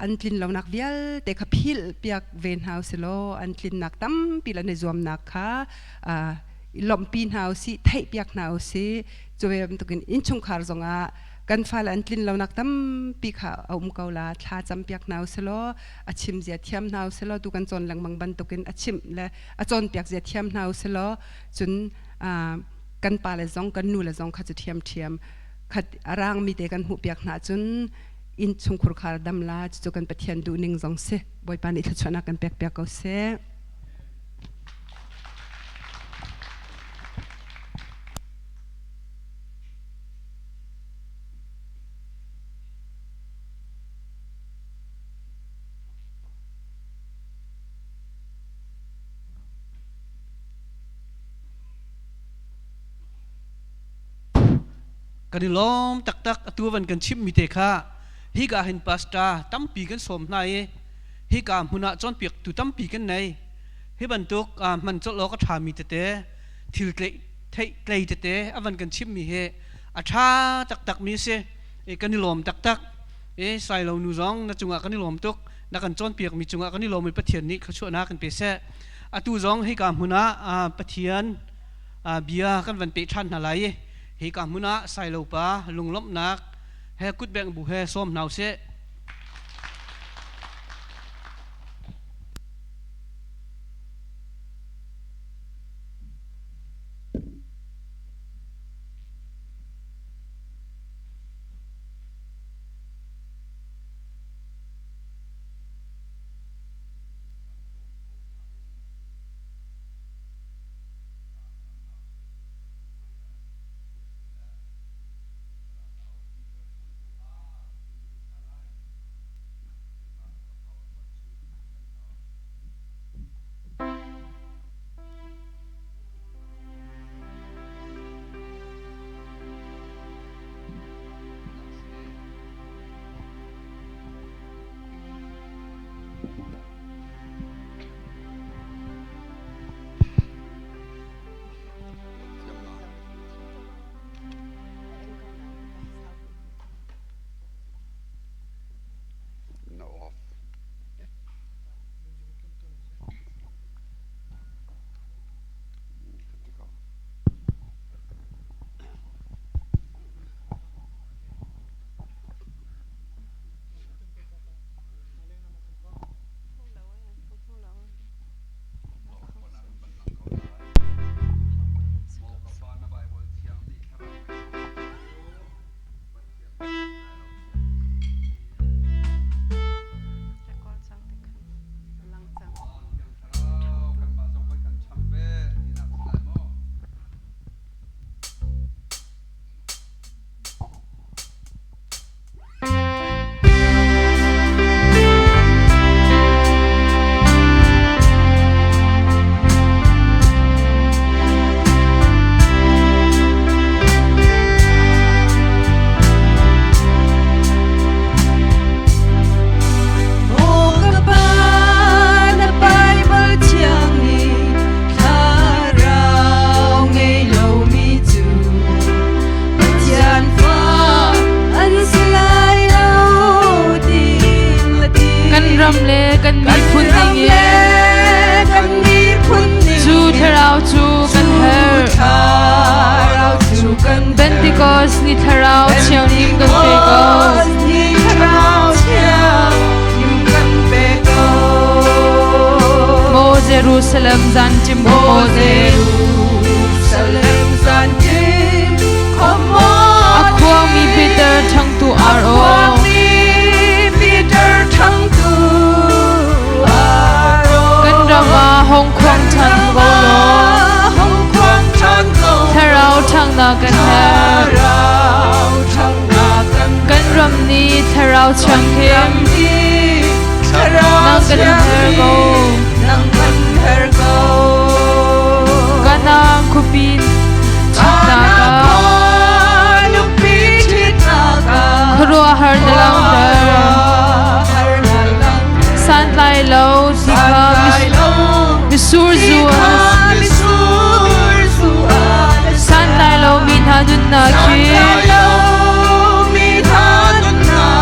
อันลินเรานักเวียลแต่ขพิลเปียกเวนเฮาส์โลอันลินนักตั้มปีละในรวมนักค่ะลมปีนเฮาส์ไทยเปียกเฮาส์จะเป็นตุกันอินชงคาร์จงะกันฟ้าอันลินเรานักตั้มปีขาเอาเกาลาท้าจำเปียกเฮาส์โลอาชิมเสียเทียมเฮาส์โลตุกันจนหลังบางบันตุกันอาชิมและอาจนเปียกเสียเทียมเฮาส์โลจนกันปาเลซองกันนูเลซองขัดเทียมขัดร่างมีแต่กันหูเปียกหนาจนอินชงคุรคาร์ดัมลาจุกันปะเทียนดูนิ่งซองเซบอยปานิทชนะกันเปียกเอาเซกันล้อมตักตัววันกันชิมมีเตค่ะฮิกาเห็นปัสตาตั้มปีกันสมนายฮิกามุนาจอนเปียกตุตั้มปีกันในฮิบันตุกมันจะล้อก็ทามีเตทิลเกลเตวันกันชิมมีเฮอาชาตักมีเสกันล้อมตักใส่เราหนูร้องนัดจุงะกันล้อมตุกนักกันจอนเปียกมีจุงะกันล้อมมีปะเทียนนี้เขาช่วยนักกันเปเสตูร้องฮิกามุนาปะเทียนเบียกันวันเปชันอะไรฮิกามุนาใส่เราปะลุงล้มนักเฮกุดแบงบุเฮส้มนาวเสนี่ทาราวเชียวนิ่งกันเปโกนี่ทาราวเชียวนิ่งกันเปโกโมเจรูซาเล็มจันจิมโมเจรูซาเล็มจันจิมขโมอควงมีปีเตอร์ทั้งตัวอาร์โอมีปีเตอร์ทั้งตัวอาร์โอกันดามาฮงควงทันโกโลทาราวทั้งนากันเฮกันรำนี้ทาราวช่างเข้มนั่งกันเฮร์โกกันนางคุปินทิตากาครัวฮาร์นลังเดอร์ lai lâu thì kham mi sur zua san lai lâu min hanun na ki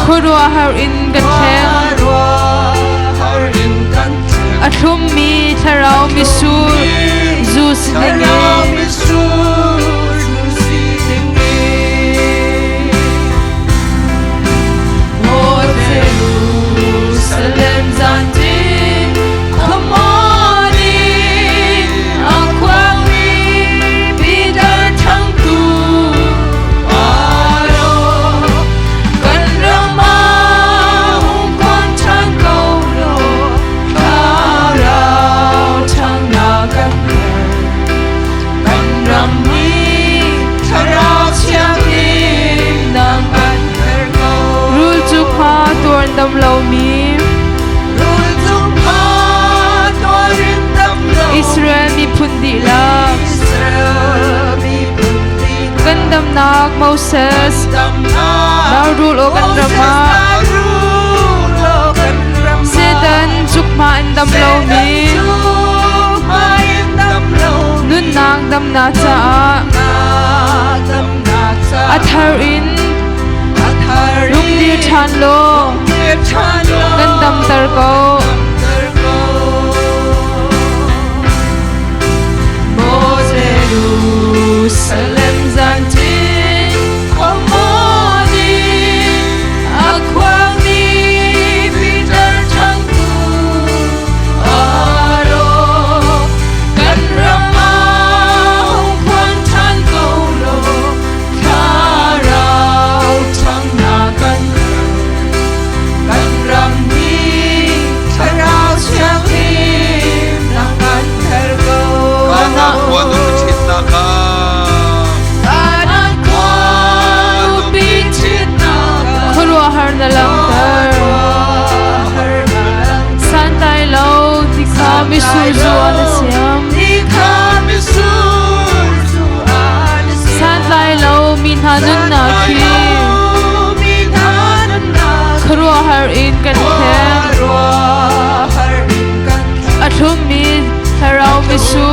khurwa har in kan theng athum mi tharau mi sur zu sinenge đam lâu mi Israel mi pundi la kan dam nak Moses na rule o kan rama sedan chukma in dam lâu mi nun nak dam na cha athar in lung dir chan lo kan dam tar ko Jerusalem zantin komoni akwani bidar changku aro kan rama kwan chan ko lo tharau chang na kan ram ni tharau chang him na kan thar ko ana wanu chit na ka har na lang tar san tai lo ti kha mi su zu an siam san tai lo min hanun na ki khruwa har in kan the athum mi tharau mi su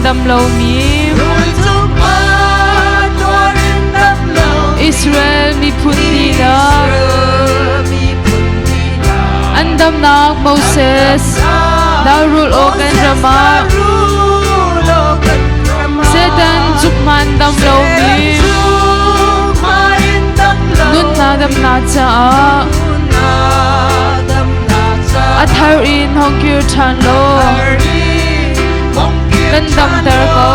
dam lâu mi Israel mi pundi la an dam nak Moses na rule o kan rama sedan chukman dam lâu mi nun na dam na cha athar in hong kir chan lo kan dam tar ko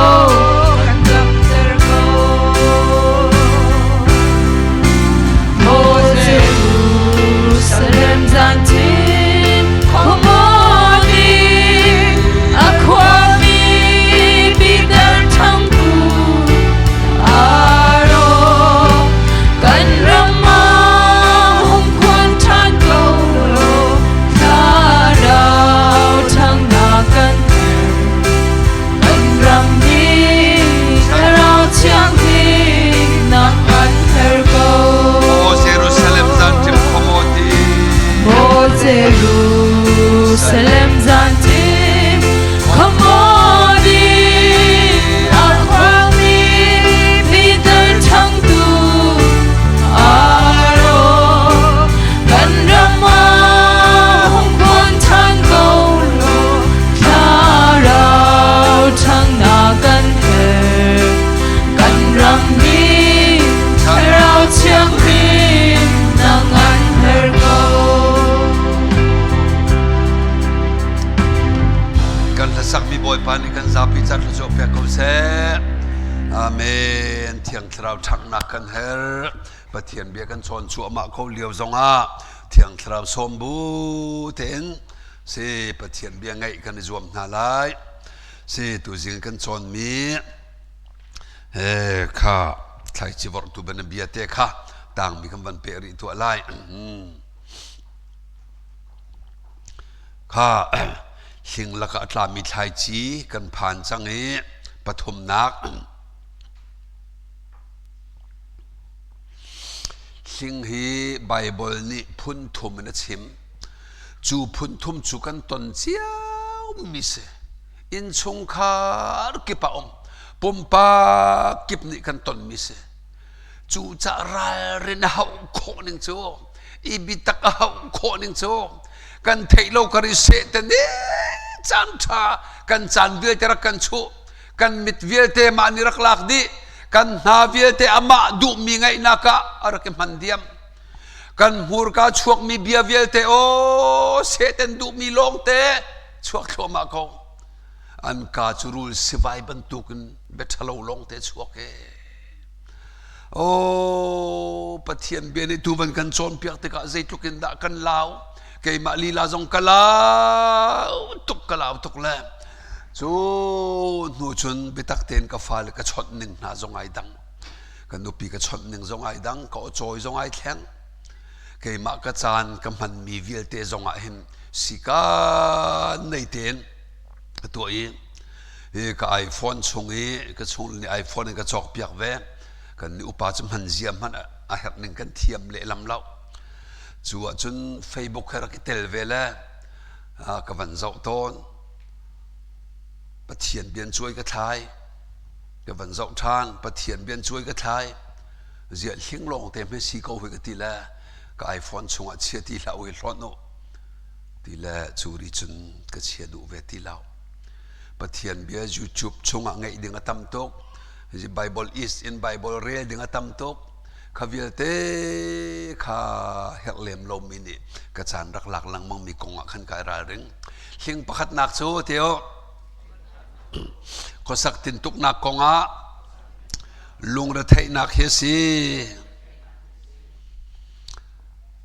Jerusalem zantin komoni akwami bidar changku aro kan rama hong kwan chan ko lo tharau chang na kan za pi chat lo pe ko se amen thiang thrau thak na kan her pathian bia kan chon chu ma ko liao zonga thiang thrau som bu ten se pathian bia ngai kan zuam na lai se tu jing kan chon mi kha thai chi vor tu ben bia te kha tang mi kan van pe ri tu lai khaหิงละก็อัตลามีไทยจีกันผ่านจังเอปฐมนักหิงฮีไบเบิลนี่พุนทุมนะชิมจูพุนทุมจูกันตนเจ้ามิเสอินชงคาร์กิปะอมปุ่มปากิบนี่กันตนมิเสจูจะราเรนหาโคนิงโจอีบิตักหาโคนิงโจกันเทโลกริเซตเนจันทากันจันเวียเตรักกันชูกันมิดเวียเตมานิรักลักดีกันนาเวียเตอามาดูมีไงนักะอารักมันเดียมกันหูรกาชวกมีเบียเวียเตโอเซตันดูมีลงเตชวกโลมาเขาอันกาจูรุลสิวายบรรทุกันเบทะโลลงเตชวกเอโอ้ปะเทียนเบียในตูบันกันโซนเปียกเตกะใจทุกินดากันลาวเกี่ยมาลีลาจงกะลาวตุกแล้วจูนูชนไปตักเต็นกาฟ้าเลยกระชดหนึ่งหน้าจงไอดังกันนูปีกระชดหนึ่งจงไอดังก็จอยจงไอแข็งเกี่ยมากระจานกำมันมีวิลเตจงไอเห็นสิกาในเต็นตัวเองก็ไอโฟนชงเอก็ชงในไอโฟนก็จอกเปียกแวกันนี่อุปาจมันเจียมมันอาหารหนึ่งกันเทียมเละลำเล่าจูจนเฟซบุ๊กให้รักเตลเวล่กับวันเสาร์ต้นปะเทียนเบียนช่วยกระทายกับวันเสาร์ทานปะเทียนเบียนช่วยกระทายเสียหิ้งลงเต็มให้สีเกาหัวกตีแล้วกับไอโฟนชงเชียตีเหล่าอีหลอนโนตีแล้วจูริจนก็เชียดูเวทีเหล่าปะเทียนเบียยูทูบชงไงดึงตั้มตกไบเบิลอีสต์อินไบเบิลเรียดึงตั้มตกข้าวิลเต้ข้าเฮลเลมลมินีกระจานรักหลักลังมังมีกงขันกายราเริงเฮียงประคัดนักโซ่เทียวก็สักตินตุกนักกงะลุงระเทนักเฮซี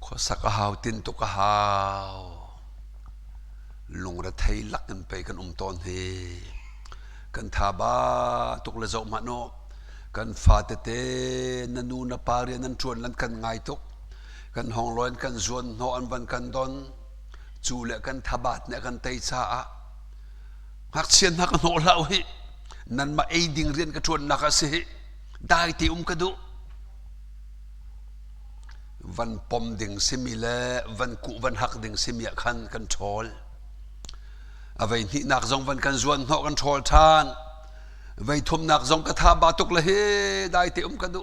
ก็สักหาวตินตุกหาวลุงระเทลักกันไปกันตอนเฮกันทาบาตุกเลจอมาโนกันฟาเตเตนันูนปารีนันชวนลันกันไงทุกกันห้องลอยกันชวนนอนวันกันดอนจูเละกันทบาทเนี่ยกันเตยซาหักเชียนหักโนลาวฮินั่นมาไอดิ่งเรียนกันชวนนักเสียได้ที่กระดูวันปมดิ่งซิมิเลวันกุวันหักดิ่งซิมิขันกันโชลเอาไว้นี่นักจงวันกันชวนนอกันโชลทานไว้ทุ่มนักจงกระทาบาตุกละเฮได้ที่กระดู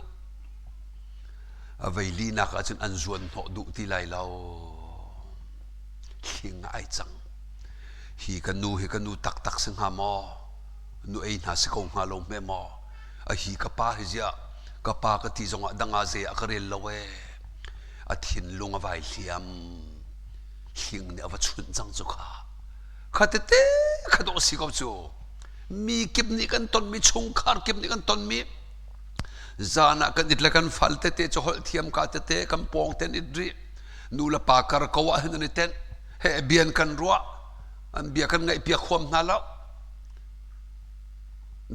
เอาไว้ลีนักอาจจะอันชวนหอดุที่ไรเราหิงไอจังฮีกันนูตักสิงหามอนูเอ็นหาสิกงหาลงเมมอฮีกป้าฮิจิกป้ากติจงดังอาเซียกเรลละเวอาทินลุงเอาไว้เลียมหิงเนี่ยเอาไว้ชุนจังจุกาขัดเตะขัดโอสิกับจูมีกิบนี่กันต้นมีชงคาร์กิบนี่กันต้นมีจานะกันดิดละกันฟัลเตะจะหอลเทียมกาเตะกันปองเตนอิดรีนูละปากการกวาหินนี่เตนเฮเบียนกันรัวอันเบียกันไงเปียความนั่นแล้ว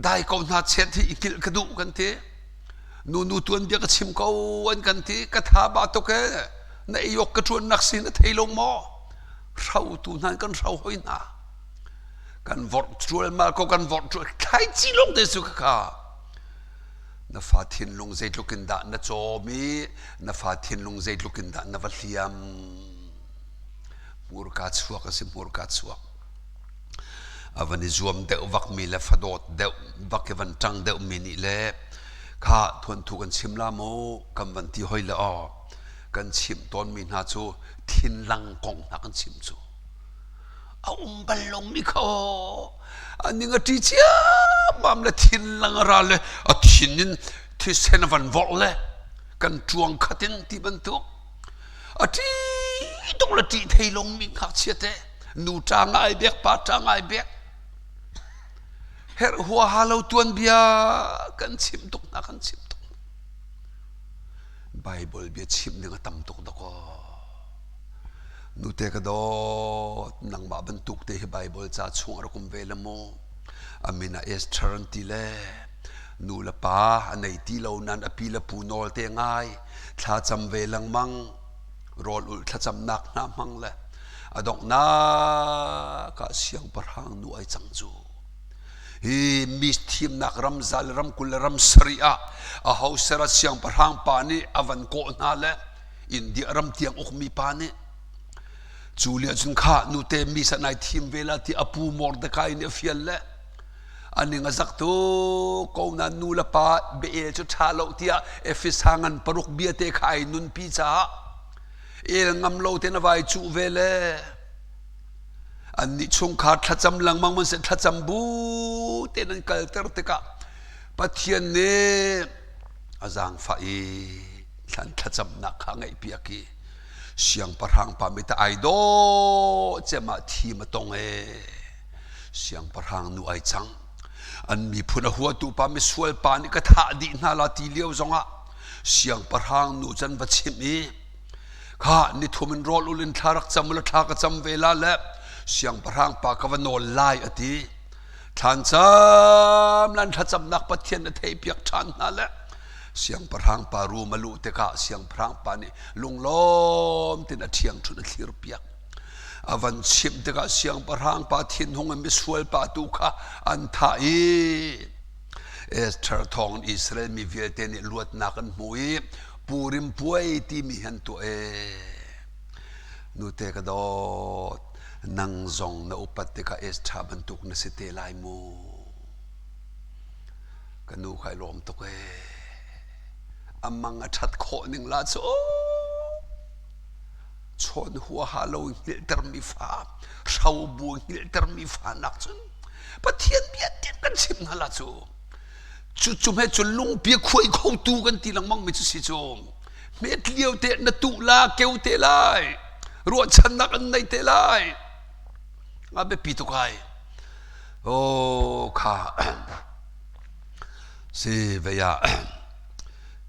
ได้ก็น่าเช็ดที่อิกิลกระดูกันทีนูตัวเบียกชิมเขาวันกันทีกระทาบาตุกเอในยกกระชวนนักสินเทลงมอเราตัวนั้นกันเราหอยนากันวอดช่วยมาก็กันวอดช่วยใครจีลงได้สุขค่ะนับฟาทินลงใจลุกินดานับโจมีนับฟาทินลงใจลุกินดานับวัลเลียมมูรกัดสวกสิมูรกัดสวกวันนี้จวมเดววักมีเลฟดอดเดววักวันจังเดวมินิเลข้าทวนทุกันชิมลาโมกันวันที่หอยละออกันชิมตอนมีนาจูทินลังกงนักกันชิมจูเอาบอลลงมิเขาอันนี้ก็ที่เจ้าบ้ามละทินลังอะไรเลยทินนี่ที่เซนวันวอลเลยกันจวงขัดินที่บรรทุกที่ตรงละที่ไทยลงมิขัดเสียเตนูจางไอเบียกป้าจางไอเบียก her hua halau tuan bia kan chim tuk na kan chim tuk Bible bia chim ni nga tam tuk da ko nu te ka do nang ma ban tuk te Bible cha chung ra kum vela mo amina Esther ti le nu la pa anei ti lo nan apila pu nol te ngai thla cham velang mang rol ul thla cham nak na mang le adok na ka siang parhang nu ai chang chu hi mis thim nak ram zal ram kul ram sria a hausera siang parhang pa ni avan ko na le india ram tiang ok mi pa ni chulia chun kha nu te mi sa nai thim vela ti apu mordecai ni fial le ani nga zak tu ko na nu la pa be e chu thalo tia efis hangan paruk bia te khai nun pi cha el ngam lo te na vai chu vele ani chung kha thacham lang mang man se thacham bu te nan kal ter te ka pathian ne azang fa e than thacham na kha ngai pia ki siang parhang pa mi ta ai do chema thi ma tong e siang parhang nu ai chang an mi phuna huwa tu pa mi sual pa ni ka tha di na la ti leo zonga siang parhang nu chan va chim ni kha ni thumin rol ulin tharak chamula thaka cham vela le siang parhang pa ka van nol lai ati than cham lan thacham nak pathian na thei piak than na le siang parhang pa ru malu te ka siang parhang pa ni lunglom tin a thiang thun a thlir piak avan chim te ka siang parhang pa thin hong mi sual pa tu kha an tha e Esther thong Israel mi vial te ni luat na kan mui purim puai ti mi han tu e nu te ka do nang zong na upat te ka Esther bantuk na si te lai mo kanu khai lom to ke amang athat kho ning la cho chon hua halo hil ter mi fa sau bu hil ter mi fa nak chun pathian bia tian kan sim na la chu chu chu me chu lung pi khoi khou tu kan ti lang mang mi chu si chu me tliau te na tu la keu te lai ro chan nak an nei te lai nga be pi tu kai o kha si ve ya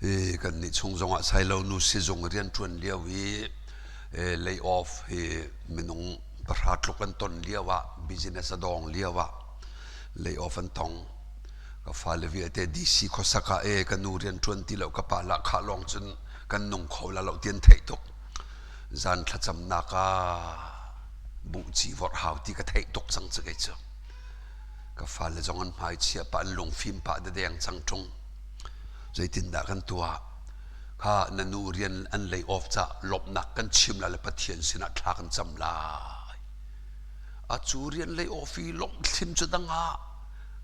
e kan ni chung zonga sai lo nu si zong rian chuan liao wi lay off he minung parhat lokan ton liawa business adong liawa lay off an tong ka fale vi te dc khosaka e kanurian 20 lo ka pala kha long chun kan nung khola lo tien thei tok zan thacham na ka bu chi vor hau ti ka thei tok chang che chu ka fale jong an mai chia pa lung phim pa de deng chang tung zaitin da kan tua kha nanurian an lay off cha lop nak kan chim la le pathian sina thla kan cham la a churian lay off i lop thim chu danga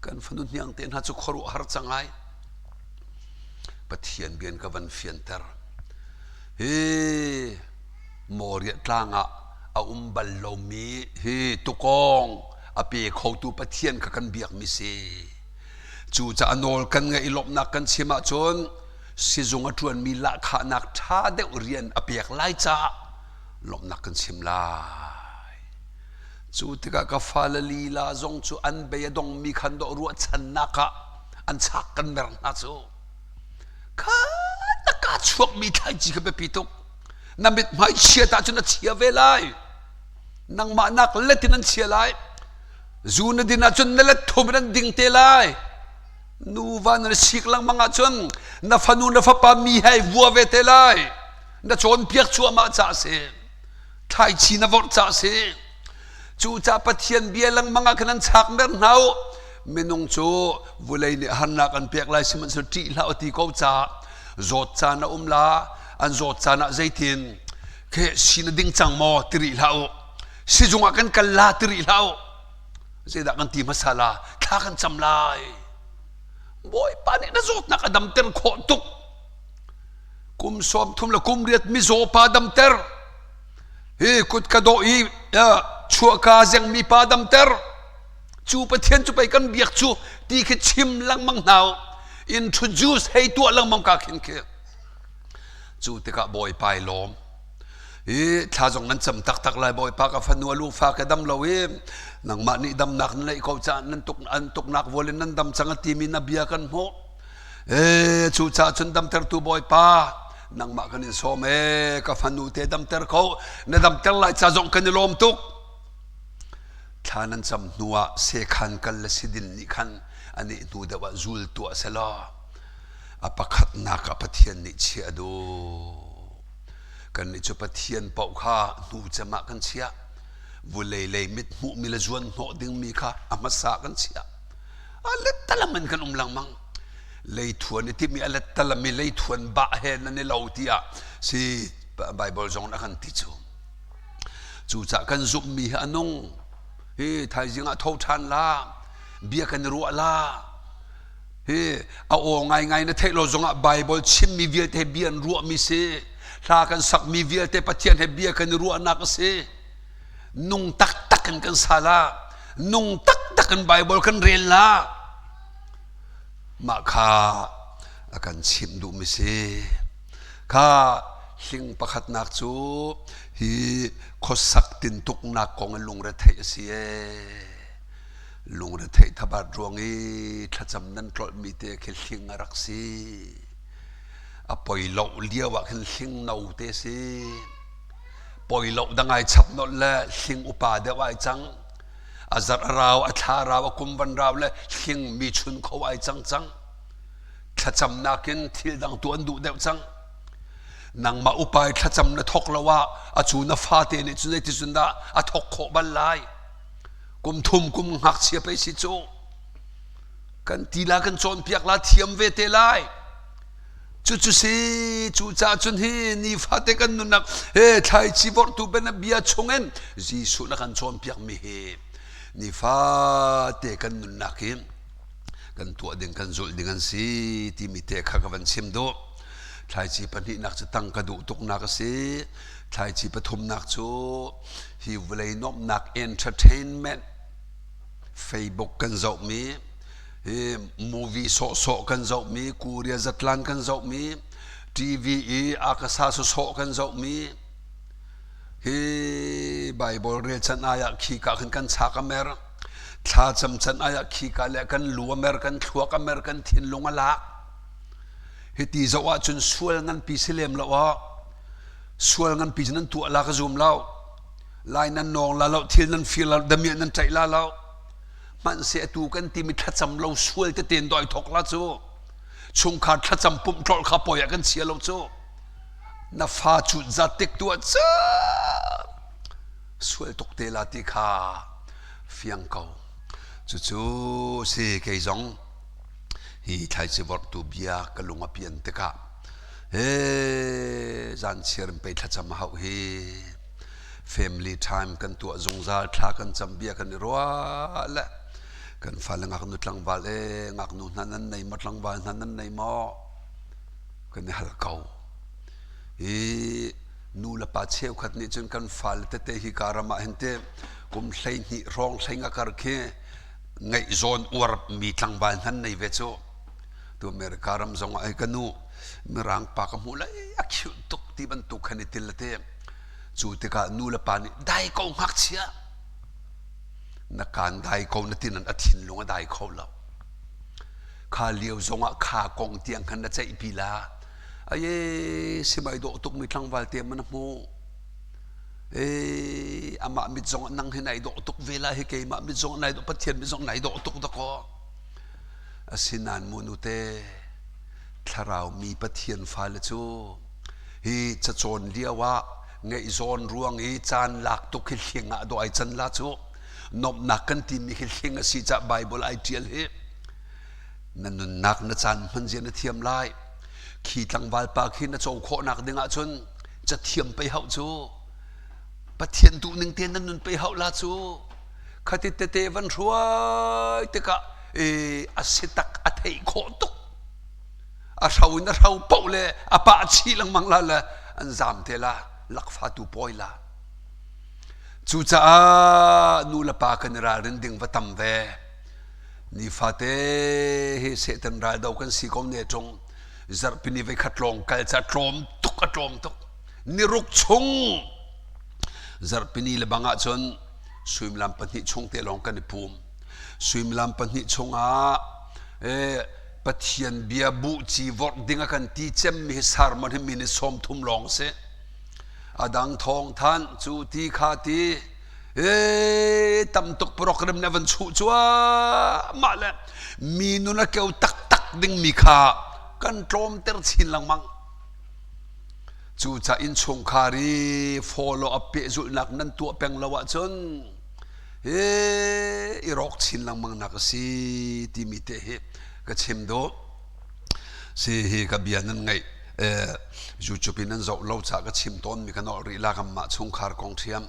kan fanun nyang ten ha chu khoru har changai pathian bian ka van fian ter he moria tlanga a umbal lo mi he tukong a pe khou tu pathian ka kan biak mi se chu cha anol kan nga ilop nak kan chima chon si zunga tuan mi la kha nak tha de urian apiak lai cha lop nak kan chim lai chu tika ka fala li la zong chu an be dong mi khan do ru chan na ka an chak kan mer na chu kha na ka chuak mi thai chi ka be pituk na mit mai chia ta chu na chia ve lai nang ma nak letin an chia lai zuna din na chun nelet thum ran ding te lai nu van na sik lang mga chun na fanu na fa pa mi hai vua ve te lai na chon piak chu ma cha se thai chi na vor cha se chu cha pathian bia lang mga kanan chak mer nau menung chu vulai ni han na kan piak lai siman su ti la oti ko cha zot cha na umla an zot cha na zaitin ke sin ding chang mo tri lao si junga kan kal la tri lao zeda kan ti masala tha kan cham lai boy pani na zot na kadam ter kho tuk kum som thum la kum riat mi zo pa dam ter he kut ka do i chua ka zeng mi pa dam ter chu pathian chu pai kan biak chu ti khe chim lang mang nau introduce hei tu lang mang ka khin ke chu te ka boy pai lom e tha jong nan cham tak tak lai boy pa ka fanua lu fa ka dam lo e nang mani dam nak nai ko cha nan tuk nak volin nan dam changa timi na bia kan mo chu cha chun dam ter tu boy pa nang ma kan in som ka phanu te dam ter ko na dam ter lai cha jong kan lom tuk thanan cham nuwa se khan kal la sidin ni khan ani nu da wa zul tu asala apakhat na ka pathian ni chia do kan ni chu pathian pau kha nu chama kan chia vulei lei mit mu mi la zuan no ding mi kha amasa kan chia alet talaman kan lang mang lei thuan ti mi alet talami lei thuan ba he na ni lautia si bible zong na kan ti chu cha kan zup mi anong he thai jinga Thawhthan la bia kan ruwa la he a o ngai na thelo zonga bible chim mi vial te bian ruwa mi se tha kan sak mi vial te pathian he bia kan ruwa na ka se nung tak kan sala nung tak kan bible kan rel la ma kha akan chim du mi se kha hling pakhat nak chu hi khosak tin tuk nak kong lung ra thai si lung ra thai thabat rongi thacham nan tlol mi te khel hling arak si apoi lo liawa khel hling nau te si poi lo dangai chap no la hling upa de wai chang azar raw atha raw kumban raw le hling mi chun kho wai chang thacham nakin thil dang tuan du de chang nang ma upai thacham na thok lawa achu na fa te ni chu ti sunda a thok kho ban lai kum thum kum ngak chia pe si chu kan tila kan chon piak la thiam ve te lai chu si chu cha chun hi ni fa te kan nunak he thai chi vor tu ben bia chungen ji su na kan chon piak mi he ni fa te kan nunak hi kan tu ding kan zul ding an si ti mi te kha ka van sim do thai chi pani nak chu tang ka du tuk nak si thai chi pathum nak chu hi vlei nom nak entertainment Facebook kan zau mi movie so kan zau mi Korea Zatlan kan zau mi TV akasa so kan zau mi hi Bible re chan aya khi ka kan cha ka mer tha cham chan aya khi ka le kan lu mer kan thua ka mer kan thin lunga la hiti zawa chun sual ngan pi silem lawa sual ngan pi nan tu ala ka zoom law lai nan nong la law thil nan feel la dami nan tai la law man se tu kan ti mi thacham law sual te ten doi thok la chu chung kha thacham pum tol kha poya kan sia law chu na fa chu zatek tu cha sual tok te la ti kha fiang kau chu se ke zong hi thai se vor tu bia kalunga pian te ka zan chiar pe thacham hau hi family time kan tu zungzal thla kan cham bia kan ro la kan fal ngak nu tlang wal ngak nu nan nei matlang wal nan nei mo kan hal kau nu la pa cheu khat ni chun kan fal te hi karama hente kum hlei ni rong thlainga kar khe ngai zon war mi tlang wal nan nei ve chu tu mer karam zong ai kanu mirang pa ka mula akhu tuk ti ban tu khani tilate chu te ka nu la pani dai ko ngak chia na kan dai ko na tin an athin lunga dai kho la kha liu zonga kha kong tiang khan na chai pila aye simai do tuk mi thlang wal te man mu ama mi zong nang hinai do tuk vela he ke ma mi zong nai do pathian mi zong nai do tuk da ko asinan munute tharau mi pathian fal chu hi chachon liawa ngei zon ruang hi chan lak tu khil hinga do ai chan la chu nop nak kan ti mi khil hinga si cha bible ai tial he nanun nak na chan man je na thiam lai khi tlang wal pa khi na chou kho nak dinga chun cha thiam pe hau chu pathian tu ning ten nanun pe hau la chu khati te te van ruai te ka asitak athei kho tuk a rau na rau paule apa chi lang mangla la an zam te la lakfa tu poila chu cha nu la pa kan ra rin ding va tam ve ni fate he se tan ra dau kan si kom ne chong zar pini ve khatlong kal cha tlom tuk ni ruk chung zar pini le banga chon สุยมลำปนิชงเตลองกันในภูมิสุยมลำปนิชงปะเทียนเบียบุจีวอดดิ้งกันที่เจมมิสาร์มันให้มีในสมทุมลองเสอดังทองท่านจูตีขาตีตำตกโปรแกรมในวันชูชัวมาแล้วมีนุนักเกี่ยวตักดิ้งมีขากันโจมเตอร์ชินลังมังจูจะอินชงคารี follow up เปจุนักนั้นตัวเป็งละวะจนอีรอกชินลังมังนักสิที่มีเตะก็เชมโดสิกับเบียนั้นไงจูจุปินันจะเล่าจากก็เชมต้นมีกันอริลากรรมะชงคาร์กองเทียม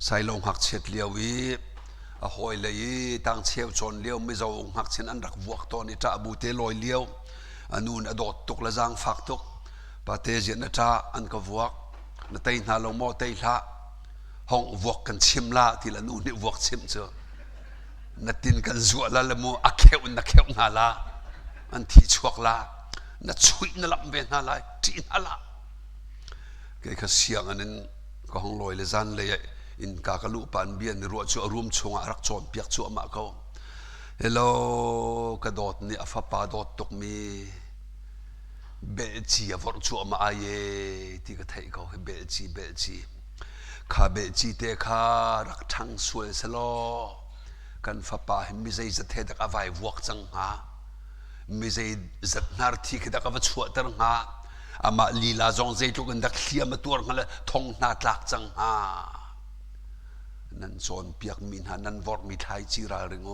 ใส่ลงหักเช็ดเลี้ยวอีหอยเลยตั้งเชี่ยวชนเลี้ยวไม่จะหักเช่นอันรักวัวตัวนี้จะบูเตลอยเลี้ยวอันนู้นอดอดตกละจางฝักตกปาเตเจนจ้าอันกับวัวนั่นเตยนาลงมอเตยละห้องวัวกันชิมละที่ละนู้นนี่วัวชิมเจอนั่นตินกันจั่วละละโมอักเขวนักเขวนาละอันที่ชวกละนั่นช่วยนั่นลำเบนาละที่นาละแกก็เสียงอันนั้นก็ห้องลอยเลยจันเลยอินกากลุปันเบียนรัวชัวรวมชงรักชนเปียกชัวมาเขาเฮลโลกระโดดนี่อฟปาโดดตกมีเบจีอฟอร์ชัวมาเยที่กระไทยเขาเบจีข้าเบจีเตข้ารักทั้งสวยสโลกันฟปาเห็นมิใจจะเทดักอวัยวกจังหามิใจจะนาร์ที่กดักอวัชัวตังหาอามาลีลาจงใจทุกันดักเขียมาตัวกันละทงนาตลักจังหานั่นโซนเปียกมินหานั่นวอร์มิไทยจีราเริงโอ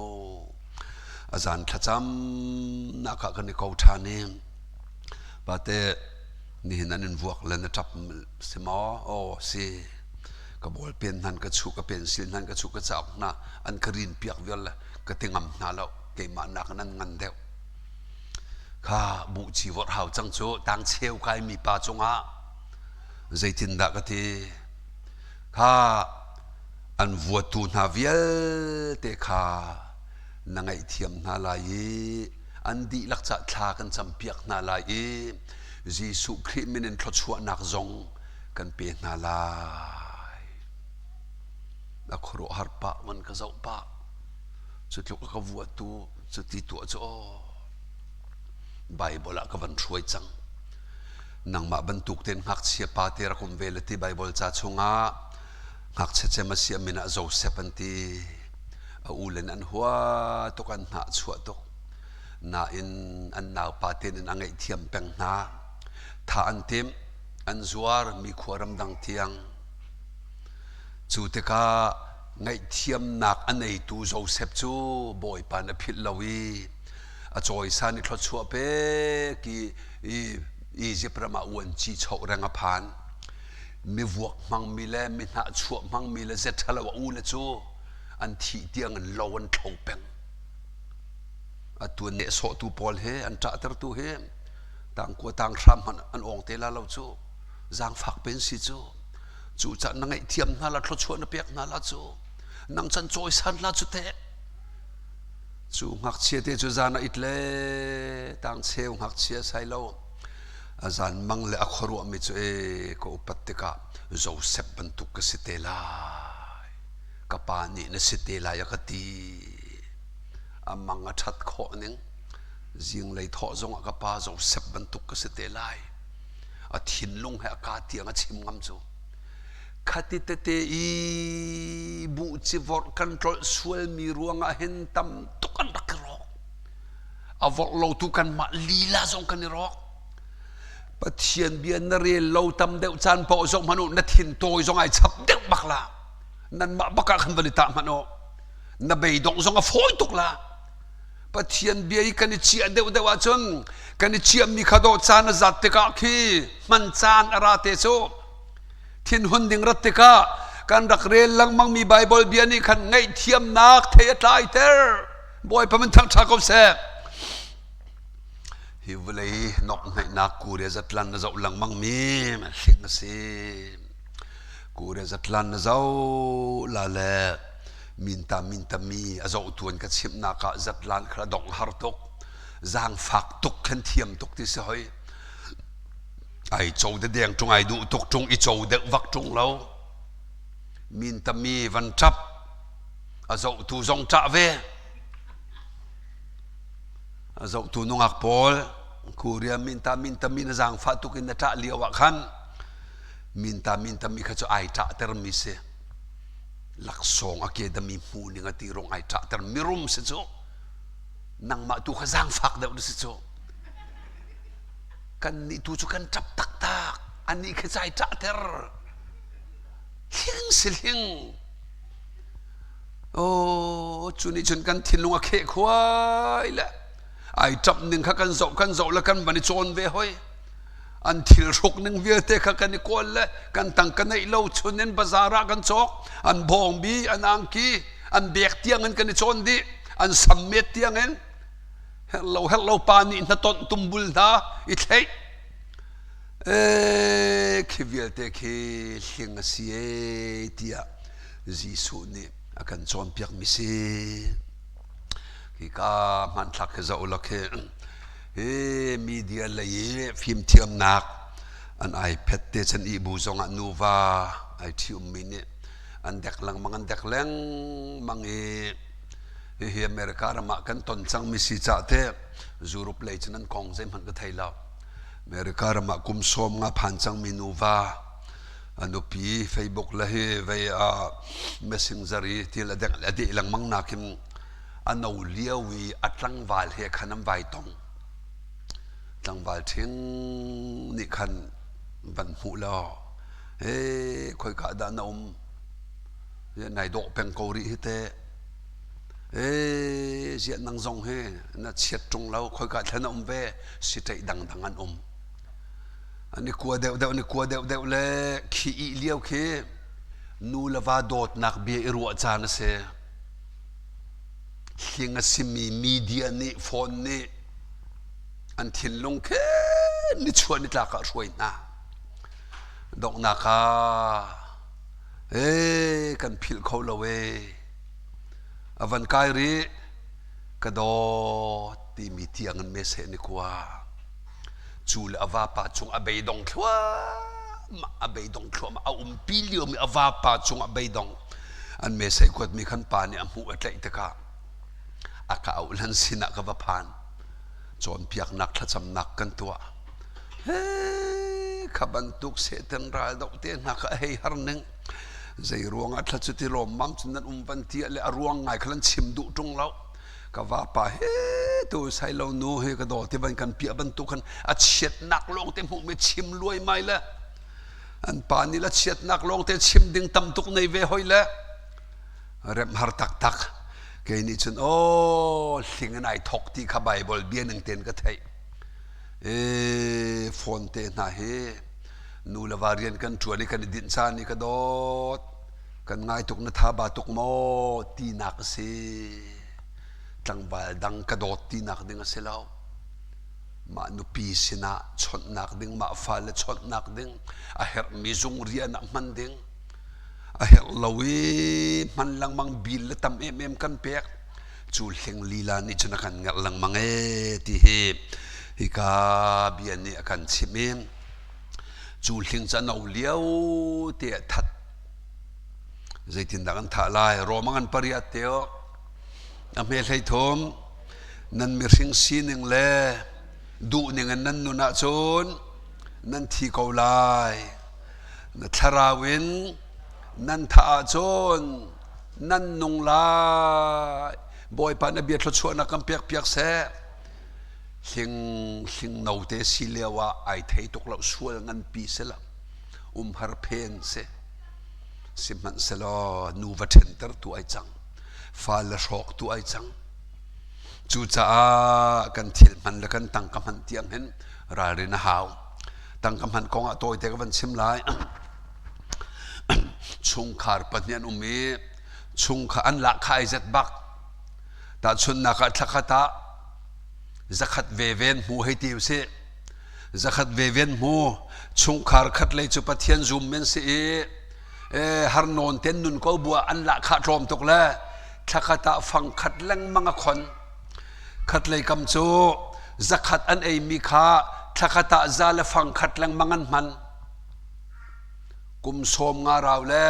อาจารย์ขจำนักกันในเขาทานเองปาเตนี่นั่นวัวเล่นจับสมอโอ้สิกบฏเป็นนั่นก็ชุกก็เป็นสินั่นก็ชุกก็จับนะอันกรินเปียกเวลละก็ติงอำนาแล้วเกี่ยมานักนั้นงันเดียวข้าบุจีวอร์หาวจังโจต่างเชี่ยวใครมีป่าจงอาใจตินดักทีข้าอันวัวตูนาเวลเตค่านังไอเทียมนาลายอันดีลักษณะทากันจำเปียกนาลายจีสุคริมินทรชวนักจงกันเปียนาลายนักครูฮาร์ปะมันก็จะปะสุดลูกก็วัวตูสุดที่ตัวโจไบเบิลก็วันช่วยจังนังมาบรรทุกเต็นหักเสียปาเตระคุมเวลที่ไบเบิลจะชงอาหักเชมาเสียมินาโจเซปันตีอูเลนอันหัวตกันหาชัวตกนาอินอันนาวปาเตนอังไอเทียมเป็งนาท่าอันเต็มอันจวารมีขวารำดังเทียงจูเตกาไงเทียมนักอันไอตูโจเซปจูบอยปานพิลลาวีอจอยสานิทรชัวเปกีอีเจประมาวันจีโชแรงอภานมีวัวมังมีเล่มีหน้าชัวมังมีเล่เสร็จแล้วว่าอูเลจูอันที่เตียงอันลวันทงเป็งตัวเนสโซตูพอลเฮอันจ่าตรตูเฮต่างกัวต่างทำอันองเตล่าเราจูจางฝักเป็นสิจูจะนั่งไอเทียมน่าละทรชวนเปียกน่าละจูนั่งจันโจยสันละจูเตจูหักเชียเตจูจานาอิตเล่ต่างเชียวหักเชียใส่เราอาจารย์มังเลอขรุมิจุก็อุปติกาโจเซปบันทุกสิเตลายกับปานีนสิเตลายกตีอามังชัดข้อนึงยิงเลยทอจงกับปาโจเซปบันทุกสิเตลายอาทินลงให้อากาศเตียงชิมงำจูขัดติเตอีบุจิวอร์กันโตสวลมีรวงอาเห็นตำตุกันรักรอกอาวอร์เราตุกันมาลีลาจงกันรอกปะเทียนเบียนนเรียเราทำเดวจานพอจงมนุษย์นัดหินโตยจงไอชับเด็กบักละนั่นมาบักขันบริตามนุษย์นับไปดงจงอาฟอยตุกละปะเทียนเบียกันเชียเดวจนกันเชียมีขดจานจัดติกาคีมันจานอาราเตโซทินหุนดิงรัตติกาการรักเรียนลังมังมีไบเบิลเบียนี่ขันไงเทียมนักเทียตายเตอร์บอยพมันทั้งชาเขาเสกฮิวเลยนกในนักกูเรียจัดลันนะเจ้าหลังมังมีมันสิงสิกูเรียจัดลันนะเจ้าลาเล่มินตามีอาเจ้าทวนกับชิมนักจัดลันกระดองฮาร์ตกจางฝักตกขันเทียมตกที่เสยไอโจเดียงจงไอดูตกจงไอโจเด็กวักจงเรามินตามีวันจับ azau tu zong cha ve azau tu nungak pol kuria minta min zang fa tu kin ta liawa khan minta mi kha chu ai ta ter mi se lak song academy mu ni nga ti rong ai ta ter mirum se chu nang ma tu kha zang fak da se chu kan ni tu chu kan chap tak tak ani kha chai ta ter hiang siling chu ni chun kan thilunga khe khwai la ai chap ning kha kan zo la kan bani chon ve hoi an thil rok ning ve te kha kan kol la kan tang kan nei lo chunen bazara kan chok an bong bi an angki an bek tiang an kan chon di an sammet tiang en hello pani na ton tumbul da i thei khivial te khi hlinga sie tia jisu ni akan chon piak mi se ki ka man thak khe zo la khe media la ye film thiam nak an ipad te chan i bu zonga nuwa ai thium mini an dek lang mang he america ma kan ton chang mi si cha te zuru play chan kong zai man ka thaila america ma kum som nga phan chang mi nuwa anupi facebook la he vai a messenger ti la dek adi lang mang na kim anau liawi atlang wal he khanam vai tong tlang wal thing ni khan ban hu la khoi ka da na ye nai do peng ko ri te zia nang zong he na chiat tung lau khoi ka thana ve si tai dang an ani kwa deu le khi i liau khi nu lava dot nak be ru cha na se hinga simi media ni phone ni an thin long khe ni chuan ni tla ka roi na dok na ka kan phil kho lo we avan kai ri ka do ti mi tiang an me se ni kwa chul ava pa chung abei dong khwa ma abei dong khwa ma pilio mi ava pa chung abei dong an me se kwat mi khan pa ni amu atlai te ka aka aulan sina ka va phan chon piaknak thla cham nak kan tua khaban tuk se ten ral dok te na ka hei har neng zai ruang atla chu ti rom mam chunan van ti le aruang ngai khlan chim du tung lau ka va pa tu sai lo nu he ka do ti ban kan pia ban tu khan a chet nak long te mu me chim luai mai la an pa ni la chet nak long te chim ding tam tuk nei ve hoi la rem har tak ke ni chun hling nai thok ti kha bible bian ning ten ka thai phone te na he nu la varian kan thuani kan din cha ni ka dot kan ngai tuk na tha ba tuk mo ti nak se tlang bal dang ka dot ti nak ding se lao ma nu pi sina chot nak ding ma fa le chot nak ding a her mi zung ria na man ding a her lawi man lang mang bil le tam em kan pek chul heng lila ni chuna kan ngal lang mang ti he hi ka bian ni akan chimem chul heng cha nau liao te that zaitin da kan tha lai romangan pariat teo a me hlei thom nan mi ring sining le du ning nan nu na chon nan thi ko lai na tharawin nan tha chon nan nung lai boy pa na biat lo chuana kam piak se hling nau te silewa ai thei tok lo sual ngan pi se la har pen se simman se lo nu va center tu ai chang fa la shok tu ai chang chu cha kan thil man la kan tang kam han tiang hen ra ri na haw tang kam han kong a toy te ka van sim lai chung khar panyan umi chung kha an la khai zat bak ta chun na ka thakata zakhat veven mu he tiu se zakhat veven mu chung khar khat lei chu pathian zum men se har non ten nun ko bua an la kha trom tok la thakata phang khat lang manga khon khat lei kam chu zakhat an ei mi kha thakata za la phang khat lang mangan man kum som nga raw le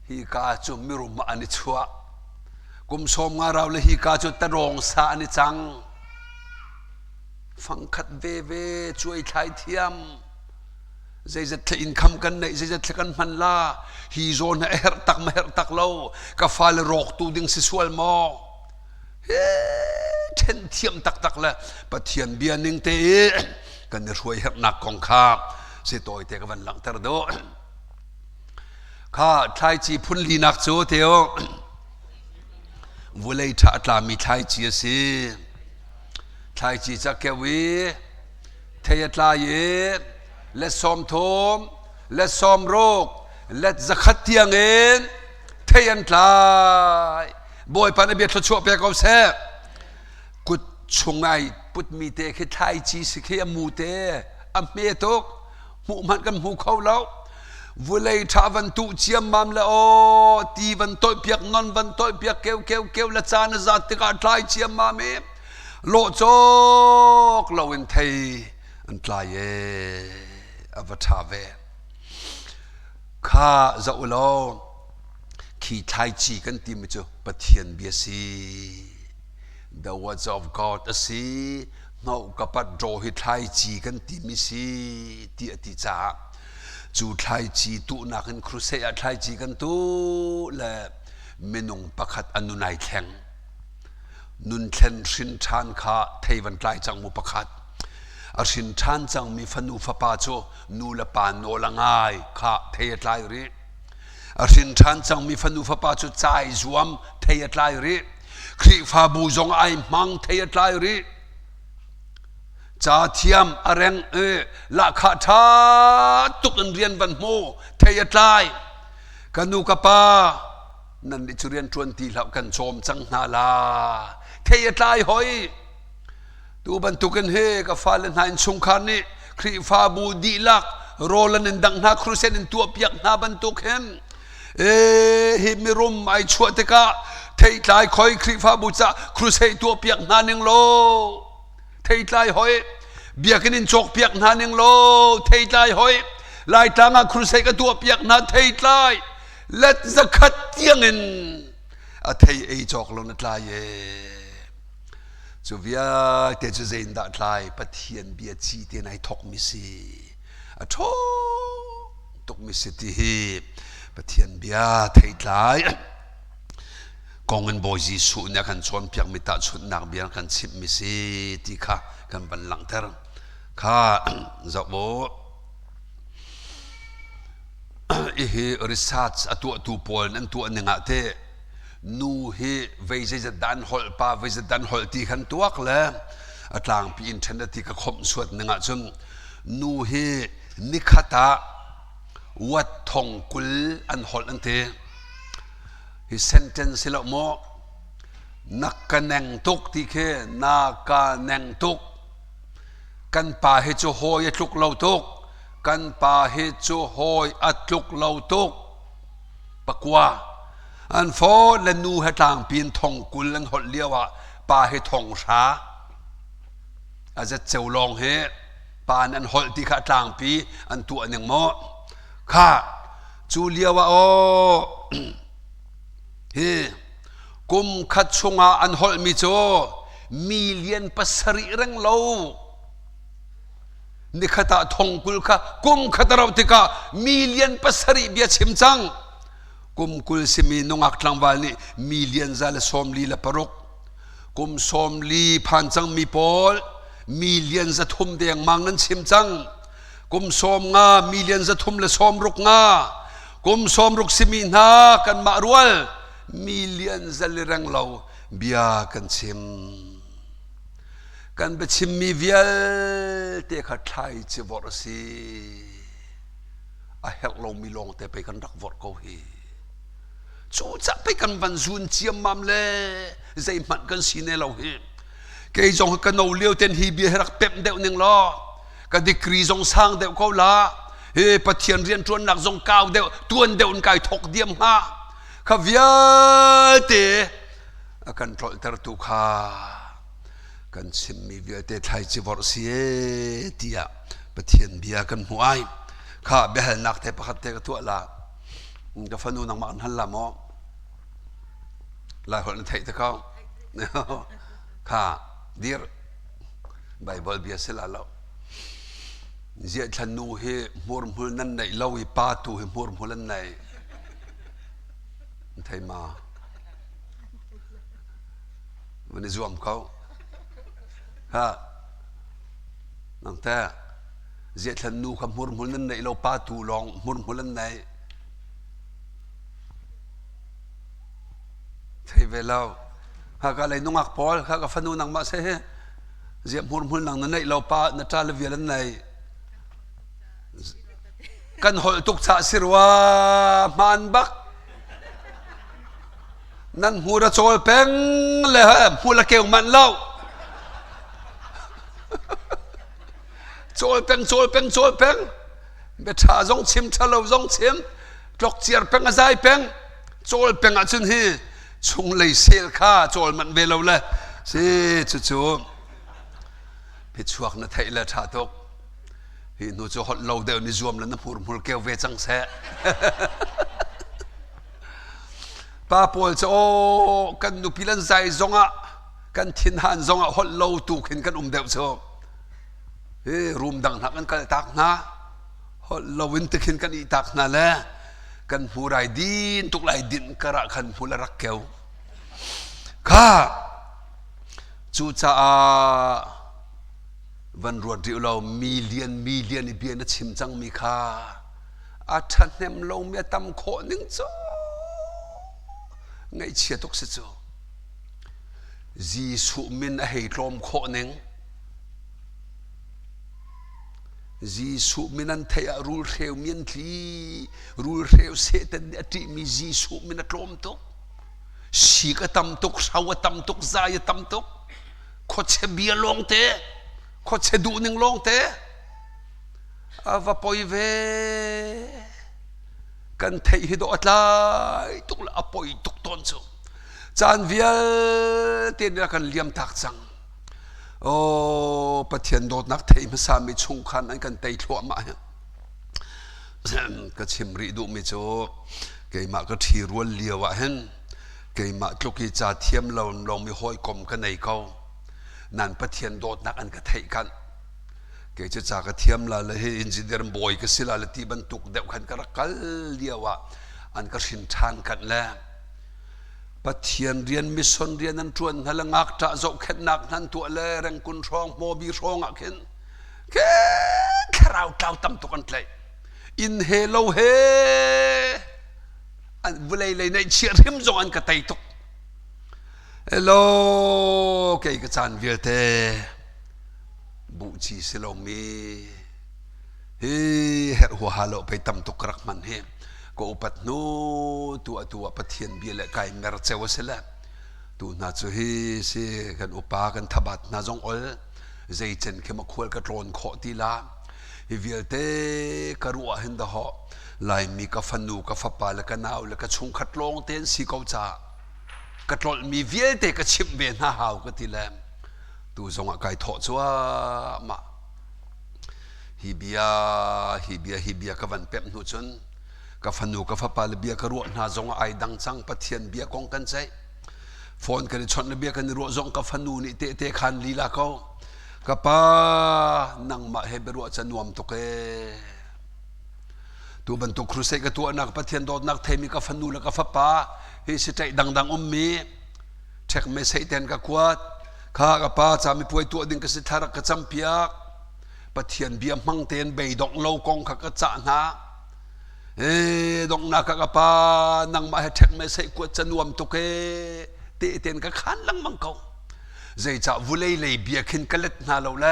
hi ka chu mirum ani chua กุมสมงาเราเลยฮิกาจุดตะรองสานิจังฟังขัดเวช่วยไทยเทียมใจจะทอินคำกันในใจจะทกันมันล่าฮีโซนเฮรตักมาเฮรตักเล่ากาฟาลรอกตูดิงสิสวลมอเฮ้เทนเทียมตักละปะเทียนเบียนิงเตกันจะช่วยเฮรนักของข้าเสตอยเตกันวันหลังตระโดข้าไทยจีพุนลีนักโจเทียววุเลยทัดลามีไทยจีสิไทยจีจะเกวีเทียตลายและสมทมและสมโรคและจะขัดเตียงเองเทียนตายบ่อยปานเบียดชั่วเปียกเอาเสกุดชงไงปุดมีเตะไทยจีสิเขียมูเตอเมตุกมูมันกันมูเขาแล้ววุเลยทาวันตุเจียมมัมละโอตีวันต้อยเปียกนอนวันต้อยเปียกเกวละจานจัดติกาไทยเจียมมาเมโลจกเราเอ็นไทยอันไกลอวตารเวข้าจะอุโลขีไทยจีกันตีมิจูปะเทียนเบียซี The words of God สินอกกับปัดโรหิตไทยจีกันตีมิซีตีอติจ่าจูไทยจีตุนักนครูเซียไทยจีกันตุและเมนุงประคัดอนุนัยแข็งนุนเทนสินทานข้าเทวันไกลจังมุประคัดอาสินทานจังมีฟันูฟปาโจนูละปานโนละง่ายข้าเทียดไลริอาสินทานจังมีฟันูฟปาโจใจจวมเทียดไลริคริฟาบูจงไอมังเทียดไลริจ่าเทียมอเรงละขาทาตุกันเรียนวันโมเทียดไลกันนูกปานั่นดิจุเรียนชวนตีเหล่ากันชมจังนาลาเทียดไลหอยตูบันตุกันเฮกับฟาเลนไฮน์สงครามนี้คริฟาบูดีลักโรลันดังนาครูเซนตัวเปียกนาบันตุกเฮมฮิมิรุมไอชัวเตกะเทียดไลคอยคริฟาบูจ้าครูเซตัวเปียกนาหนึ่งโลเทียดไลหอยเบียกินินจกเปียกนาหนึ่งโลเทียดไลหอยลายตางาครูเซกับตัวเปียกนาเทียดไลเล็ดจะขัดเตียงเงินอาเทียไอจอกลงนัดไลจูเวียเตจูเซนดัดไลปะเทียนเบียจีเตนายทกมิสีอะททกมิสีที่ปะเทียนเบียเทยไลกองเงินบอยจีสุเนี่ยกันชนเพียงมิตาชุดนักเบียกันชิบมิสีที่ข้ากันบันหลังเทอร์ข้าจะบอกอีเฮริสัตตัวตูปอลนั่นตัวหนึ่งอะเตนูเฮเวจะดันหอลปาเวจะดันหอลตีขันตัวกเลยอัตลางปีอินเทอร์เน็ตที่กระคมสวดหนึ่งอ่ะจนนูเฮนิคตาวัดทองกุลอันหอลอันเตฮิเซนเทนสิละโมนักกันแหงตุกที่เคนักกันแหงตุกกันป่าเฮจูโฮยทุกเหล่าตุกกันป่าเฮจูโฮยอัดทุกเหล่าตุกปะกว่าอันฟอและนูให้ต่างปีนทองกุลลังหดเลี้ยวป่าให้ทองช้าอาจจะเจ้าลองเฮป่านั้นหดที่ข้าต่างปีอันตัวหนึ่งหมอข้าจูเลียวโอเฮกุมขัดชงอันหดมิโจมิเลียนปัสริเร่งโลนี่ข้าตาทองกุลข้ากุมขัดเราติกามิเลียนปัสริเบียชิมจังกุมกุลสิมีนงอักลังวานี่มิเลียนซาลสอมลีละปรุกกุมสอมลีพันจังมีปอลมิเลียนจะทุ่มเดียงมังนั้นชิมจังกุมสอมงามิเลียนจะทุ่มละสอมรุกงากุมสอมรุกสิมีนากันมารวลมิเลียนจะลิรังเราเบียกันชิมกันไปชิมมีเวียลเตะขัดไทยจะวอร์ซีอาเฮลลงมีลงแต่ไปกันรักวอร์เขาฮีจู่จะไปกันวันซุนเจียมมัมเล่ใจมันกันสีเนเราเฮเกยจงกันเอาเลี้ยวเต็นฮีเบียรักเป็มเดียวหนึ่งล้อกันดิกรีจงสร้างเดียวเขาละเฮ้ปะเทียนเรียนชวนหนักจงก้าวเดียวตัวเดียวกายทกเดียมฮะข้าเวียเตะกันทอลเตอร์ตุข้ากันชิมมีเวียเตไทยจีวอร์เสียเตียปะเทียนเบียกันหัวไอข้าเบลนักเทปขัดเตะตัวละก็ฟันูนังมันหันละมอ ลายคนไทยตะเขาค่ะดีร์ไบเบิลเบียสละเราเจ้าฉันนูเฮมัวมุลนั่นไหนเล่าอีป้าตูเฮมัวมุลนั่นไหนไทยมาวันนี้จวมเขาฮะนั่งแต่เจ้าฉันนูกับมัวมุลนั่นไหนเราป้าตูลองมัวมุลนั่นไหนไทยเวลาหากอะไรนุ่งอักพอลหากฟันนูนังมาเซ่เจ้ามัวมุลนั่งนั่นไหนเราป้านัทาลเวียนั่นไหนกันหอยตุกชาสิรวามันบักนั่นหัวระโจลเป่งเลยฮะหัวละเกี่ยวมันเล่าโจลเป่งโจลเป่งโจลเป่งเบชาจงชิมชาเราจงชิมกลอกเจียร์เป่งอะไรเป่งโจลเป่งอ่ะจุนฮีชงเลยเซลข้าโจลมันเวลาเลยสิจู่ๆพิชวกนั่นไทยละชาตกฮีนูจะหดเราเดี๋ยวนี้รวมแล้วนะพูดมุลเกวเวจังแสป้าปวดจะโอ้กันดูพิลันใจจงอ่ะกันทินหันจงอ่ะหดเราตูขึ้นกันเดี๋ยวจะรูมดังนักกันกันตักนะหดเราวินตึกขึ้นกันอีตักนะแหละกันผู้ไรดินตุกไรดินกระกันผู้ละรักเกวข้าจู่จ้าวันรวดเดียวเรามิลเลียนเบียนชิมจังมีค่าอาจารย์เนมเราเมียตำโคนึงจ้าไงเชียตุกสิจ้าจีสุมินให้ลมโคนึงจีสุมินันเทียรูเรียวมีนทีรูเรียวเสตันเนติมีจีสุมินลมตุกชีกตำตุกสาวตำตุกใจตำตุกโคเชเบียลงเตขดเสดูหนึ่งลงเตะว่าปอยเวกันเทหิดอัดไลตุกละปอยตุกตอนสูจานเวียเตียนกันเลี้ยมตักจังโอ้ปะเทียนโดดนักเทมาสามีชุงขันอันกันเตยถั่วมาก็ชิมรีดูมิโจเกยมาก็ทีรวนเลียวะเห็นเกยมาทุกิจาเทียมเราลองมีห้อยกลมกันในเขานั่นปะเทียนโดดนักอันกระเทยกันเกจะจากกระเทียมละเลยอินจิเดียร์บอยก็สิลาเลยที่บรรทุกเด็กขันกระกัลเดียวว่าอันกระชินทานกันแล้วปะเทียนเรียนมิสอนเรียนนั้นชวนฮัลงักจะจบเข็นนักนั้นตัวเล่แรงกุนร้องโมบีร้องอ่ะเข็นแค่เราเจ้าตั้มตุกันเลยอินเฮโลเฮอันเวลาเลยในเชียร์หิมจงอันกระเตยตุกเฮลโลเกี่ยกับจานเวียเตบุจีสโลมีเฮ้หัวฮัลโลไปตำตุกรักมันเฮก็อุปัตโนตัวปะเทียนเบียร์ไก่เมรเจวสละตัวน่าจะเฮเสกันอุปากันทับัดน่าจงอลใจเจนเข้ามาคุยกับโรนขอตีลาเวียเตกรัวเห็นดะฮะลายมีกาฟันนูกาฟปาและกันเอาและกันชงขัดลงเต้นสีเขาจ่ากระโดดมีเวียเตกชิมเบนหาหาวก็ตีแลมตัวจงอาไก่ทอดชัวมาฮิเบียกับวันเป็มนุชนกับฟันนูกับฟ้าปาลเบียกรัวน่าจงไอดังจังปะเทียนเบียกองกันใจฟอนกันชนเบียกันรัวจงกับฟันนูนี่เตะขันลีลาเขากับป้านังมาเฮเบรัวจะนวมตุกตัวบรรทุกครูเซกับตัวนักปะเทียนโดดนักเทมิกับฟันนูและกับฟ้าปาเฮสิใจดังมีเช็คไม่ใช่เต็นกับกวาดข้ากับป้าจะมีป่วยตัวดิ่งกับสิทารักกับจำเปียกปะเทียนเบียมังเต็นใบดอกโลกองขักกับจ่าหนาดอกนักกับป้านังมาให้เช็คไม่ใช่กวาดจะนวมตุกเตนกับขันลังมังเขาใจจะวุเลยเลยเบียขึ้นกันเล็ดนาเราแล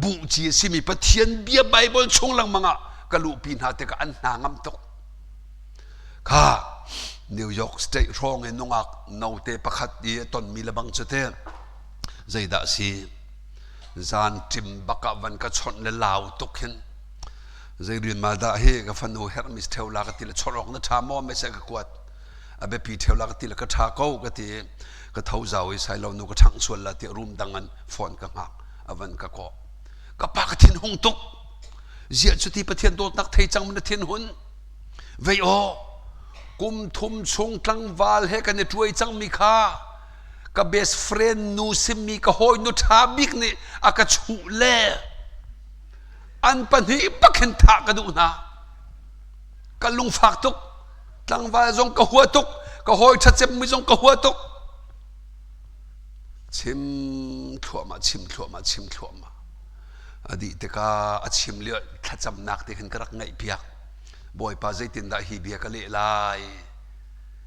บุจีสิมีปะเทียนเบียไบเบิลชงลังมังอะกะลูปีนหาเตกับอันนางำตกข้านิวยอร์กสเตทร้องเองนงักนาเตปะขัดดีตอนมีระบังเจเตใจด่าสีจานจิมบักวันก็ชนเลลาวตกเห็นใจเรียนมาด่าเฮกับฟันโอเฮร์มิสเทวลากติละชนออกนัทามอไม่ใช่กกวดอาเบปีเทวลากติละกทาเก้ากติกเท้าเจ้าไอ้สายเราหนูกทั้งส่วนละติรุมดังกันฟอนกับหักอวันกก็กับปากทินหงตุกเจียจุดที่ประเทศโดนนักไทยจังมันทินหุนเวโอ กุมทุมชงตั้งวาลให้กันในช่วยจังมีค่ากับเบสเฟรนนูซิมีกับหอยนุชาบิกนี่อากาชูเล่อันปัญหาปักเห็นทากระดูนะกันลุงฝากตุกตั้งวาลจงกับหัวตุกกับหอยชัดเจนไม่จงกับหัวตุกชิมถั่วมาชิมถั่วมาชิมถั่วมาอดีตก็ชิมเลี้ยถ้าจำนักที่เห็นกระไงเปียกบ่อยป้าใจตินได้ฮีเบียก็เละลาย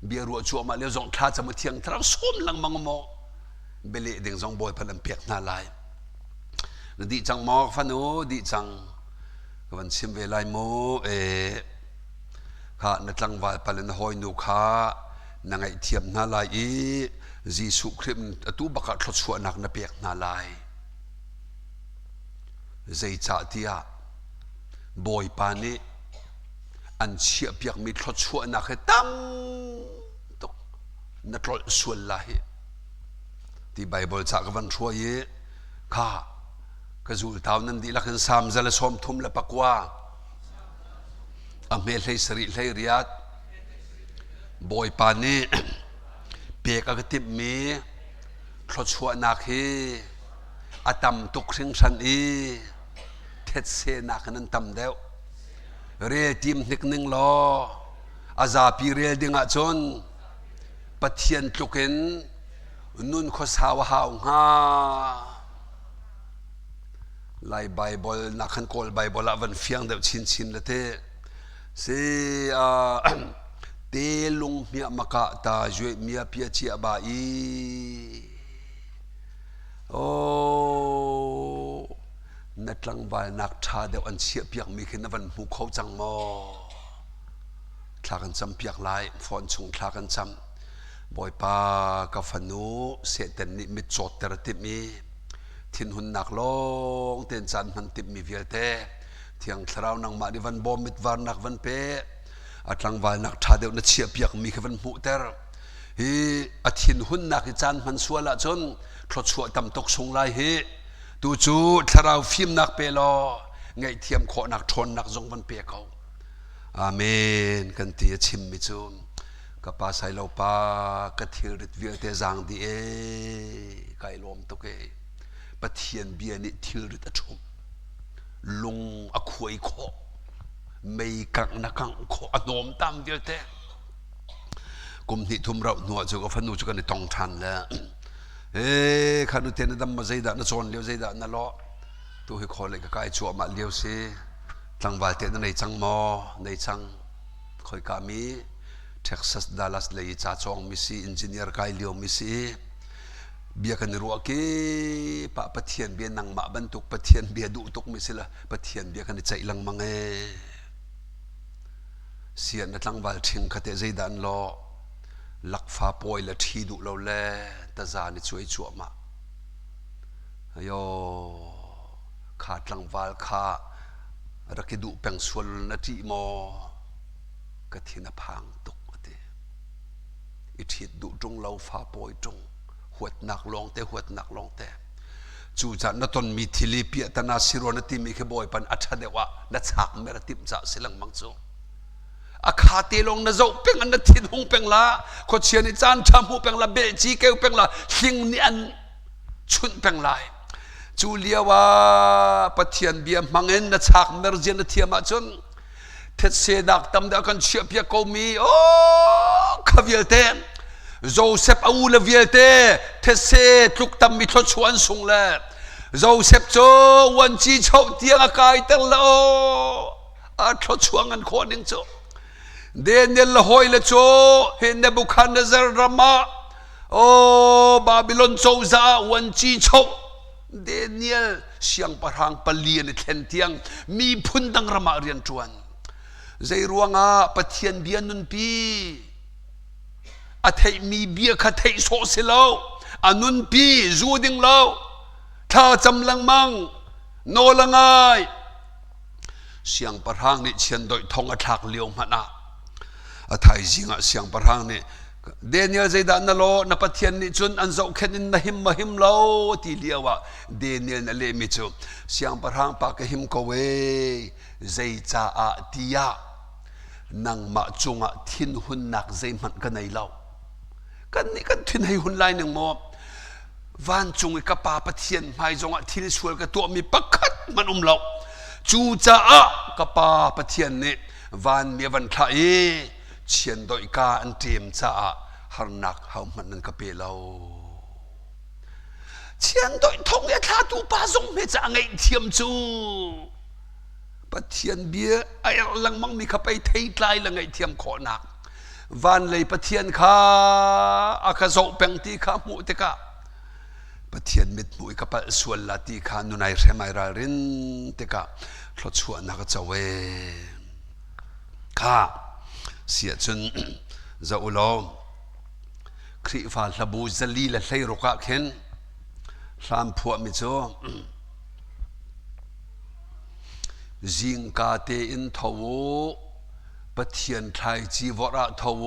เบียรัวชัวมาเลี้ยจงถ้าจะมาเที่ยงทราส้มหลังมังโมเบลเด้งจงบ่อยพลันเปียกน่าลายดีจังมอกฟันโอดีจังวันชิมเวลาโมข้าในตั้งวันพลันหอยนูข้านางไอเทียมน่าลายอีจีสุคริมตู้บักทศชัวนักนับเปียกน่าลายใจจ่าที่อะบ่อยปานี้อันเชียเปียกมีทศชัวนักให้ตั้งตกนักรสส่วนละเหที่ไบเบิลจากวันชัวเยข้ากระจุลท้าวนั้นดีลักษณะสามจะละสมทุมละปักว่าอเมริกาสริเลยริยัดบ่อยปานี้เปียกกติบมีทศชัวนักให้อาตมตุกสิงสันอีเทศเสนักนั้นตำเดียวเรียทีมนิกนึงล้ออาซาปีเรียดึงอาจนปะเทียนตุกินนุนข้อสาวหาวงาไล่ไบเบิลนักขันโกลไบเบิลวันเฟียงเดียวชินละเทเสียเตลุงเมียมกะตาจวยเมียเปียชีอบาอีโอ้นัดลังวายนักชาเดียวอันเชียเปียกมีขึ้นวันหูเขาจังมอทลากันจำเปียกลายฟอนชงทลากันจำบ่อยปากาฟันูเสด็จนิมิตโจทย์แต่ละติมีทินหุ่นนักลงเต้นจันมันติมีเวียเตเที่ยงคราวนังมาดิวันบอมิดวันนักวันเปอัดลังวายนักชาเดียวนัดเชียเปียกมีขึ้นวันหูเตอร์ฮีอัดทินหุ่นนักจันมันสัวละจนทศชัวตำตกชงลายฮีตูจูทาราวฟิมนักเปลอไงเทียมขอนักชนนักจงวันเปียเขาอาเมนกันตีชิมมิจูกับป้าใส่เราป้ากระเทียริดเวียเตจังดีไก่ลมตุกปะเทียนเบียนิทิริดชมลุงอควยขอไม่กังนักังขออนมตามเวียเตกุมนิทุมเราหนวดจูกับฟันนูจูกันในตองทันแล้วข้านุเทนดำมาใจด่านชนเลี้ยวใจด่านนั่นล้อตัวให้คนเลยก็ใกล้ชัวมาเลี้ยวสิตั้งวันเทนในจังมอในจังคอยกามีเท็กซัสดัลลัสเลยจ่าจงมิสิอินจิเนียร์กายเลี้ยวมิสิเบียกันรัวกี้ปะปะเทียนเบียนังมาบรรทุกปะเทียนเบียดุตุกมิสิละปะเทียนเบียกันใจลังมังเสียนตั้งวันทิ้งคาเตใจด่านล้อลักฟ้าปอยละทีดุเราแลตาจานิช่วยชัวมาโยขาดลังวาลขารักดุเป็งส่วนนาทีโมกะทินพังตุกเตอิทิดดุจงเราฟ้าปอยจงหวดหนักลงแต่หวดหนักลงแต่จูจันนตนมีทิลิปีตนาสิโรนติมีขบอยปันอัจฉริยะนัชากเมรติมจ่าสิลังมังโจอาคาตีลงนะเจ้าเป็งอันนั้นทิ้งหงเป็งละขดเชียนิจานทำหูเป็งละเบจีเกวเป็งละหิงนี่อันชุนเป็งลายจูเลียว่าปะเทียนเบียมังเอ็นนะฉากเมรเจนเทียมาจนเทศเสดักตำเดากันเชียเปียกมีโอ้ขวิลเตโจเซฟอูเลวิลเตเทศเสทุกตำมีทศชวนสุงเลโจเซฟโจวันจีโชเตียงอากาศเตลโออาทศชวนกันคนหนึ่งโจเดนิเอลฮอยเลโจเฮนเนบุคันเนซารามาโอ้บาบิลอนโจซาวันจีโชเดนิเอลเสียงปะรังปะเลียนเทนเทียงมีพุนดังรามาเรียนจวนใจรวงอาปะเทียนเบียนุนปีอาเทมีเบียขัดเทโซสิโลอานุนปีจูดิงโลถ้าจำลังมังโนลังไงเสียงปะรังนี่เชียนโดยทองอัฐากเลียวมานะอาไทยจริงเสียงปะรังนี่เดนิเอลใจด่านนั่นโลนับปะเทียนนี่จนอันเจ้าแค่นินนะหิมมาหิมโลที่เลียวว่าเดนิเอลนั่นเลยมิจูเสียงปะรังปากหิมก็เวใจจ่าอาติยา นังมาจงะทินหุ่นนักใจมันกันในเรากันนี่กันทินให้หุ่นลายหนึ่งโมวันจงกับป่าปะเทียนไม่จงะทินสวยกับตัวมีปักขัดมันเราจูจ่ากับป่าปะเทียนนี่วันมีวันทายเชียนโดยกาอันเตรียมจ่าหานักเฮามันนั่นกับเปล่าเชียนโดยทงเนี่ยข้าตูป่าจงไม่จะไงเทียมจูปะเทียนเบียไอ้ลังมังมีขับไปเทยไกลลังไงเทียมขอนักวันเลยปะเทียนข้าอาคาโซเปงตีข้ามุติกาปะเทียนมิดมุยกับปะส่วนลาตีข้านุนายเรมายรารินติกาทศชวนนักเจ้าเวข้าเสียจนจะอุโลคริฟาลบูจะลีและไลรุกะเข็นสามพวกมิโซจิงกาเตอินทวปะเทียนไทยจีวระทว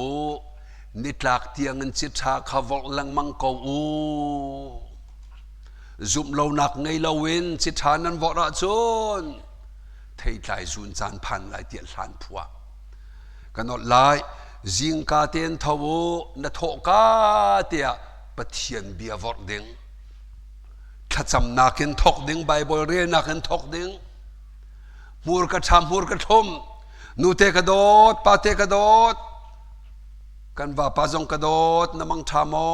นิตลักเตียงเงินจิตชาขวกลังมังกอูจุ่มเหล่านักไงเหล่าเวนจิตชานั้นวระจนเทยไทยจุนจานพันหลายเตียนล้านพวกกันนอดหลายจิงกาเตนทวนัทโกาเตียปะเทียนเบียวร์ดิงขจำนักเห็นทกดิงไบเบิลเรียนนักเห็นทกดิงมูรกระชามมูรกระทมนูเตกระโดดปาเตกระโดดกันว่าปาจงกระโดดน้ำมังชามอ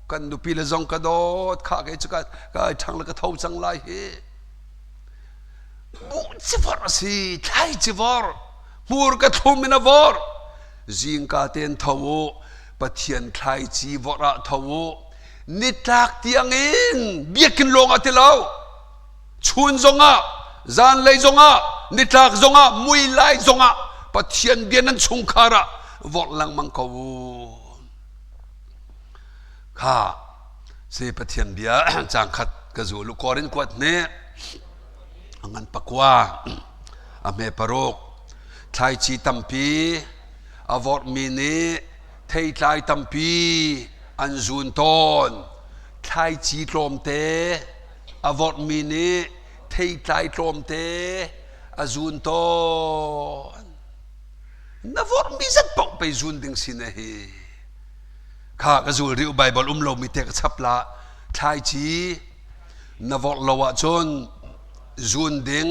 กันดูปีละจงกระโดดข้าเกจุกันก็ทางละกระทบจังไรเฮบุจิวรสิไทยจิวรมูรกระทมมินาวรจิงกาเตนทวปะเทียนไทยจิวระทวนิทักเตียงอินเบียกินลงอัติเลาชุนจงะจานเลยจงะนิทักจงะมุยไลจงะปะเทียนเบียนันชงคาระวอลังมังกวูข้าเสปะเทียนเบียจางขัดกระจูลูกอรินกวดเน่งันปักว่าอเมปรกไทยจีตัมปีอวอร์มินีไทยไทยตัมปีอันจุนตอนไทยจีตรมเตอวอร์มินีไทยไทยตรมเตอจุนตอนนวอร์มิจัดปกไปจุนดิงสินะเฮข้ากระจูริวไบเบิลลมมิเตกชับละไทยจีนวอร์ลาวจนจุนดิง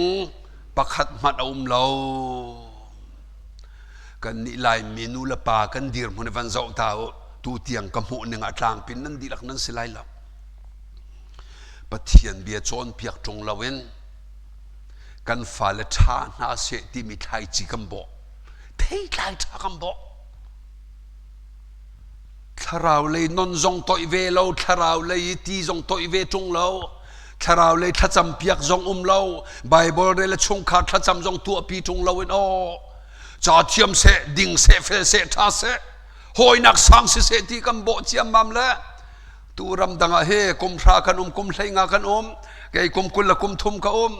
ปักขัดมัดลาวกันนิลายเมนูละปากันดีร์มันวันเจ้าเท้าตูเตียงกำหูหนึ่งอัตลางปินนั่นดีลักนั้นสิไลละปะเทียนเบียจอนเปียกจงละเว้นกันฝ่าละชาหน้าเสติมีไทยจีกัมโบเทยไทยชากัมโบทาราวเลยนนจงต่อยเวลาทาราวเลยตีจงต่อยเวจงเลาทาราวเลยทัดจำเปียกจงเลาไบเบิลเลยละชงขาดทัดจำจงตัวปีจงเลาเว้นโอจ่าเทียมเสดิ่งเสเฟเสท่าเสหอยนักสังเสที่กันโบเจียมมัมละตูรำดังเฮกุมพระกันกุมไหลงากันแกกุมกุลละกุมทุมกัน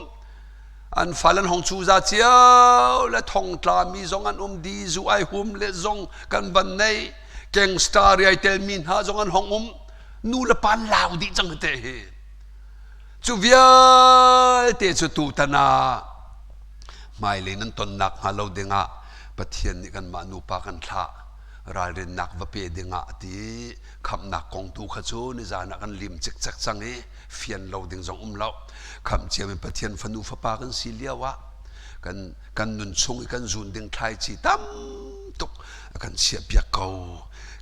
อันฝันหงชูซาเจียวและทองตามีจงอันดีจูไอหุมและจงกันวันในแกงสตาร์ไอเตลมินหาจงอันหงนูละปันลาวดิจังเตะจูเวียเตจูตูตนาไม่เลยนั้นตนนักฮาโลเดงะปะเทียนนี่กันมานูปากันท่ารายเรนนักวะเปเดงะตีคำนักกองตูขจูนิจานักกันลิมจิกจักจังเอเฟียนเราดึงจงเราคำเจียเป็นปะเทียนฟนูฟปากันสิเลียวะกันนุนชงกันจุนดึงไทยจีตั้มตุกกันเสียเปียกเกา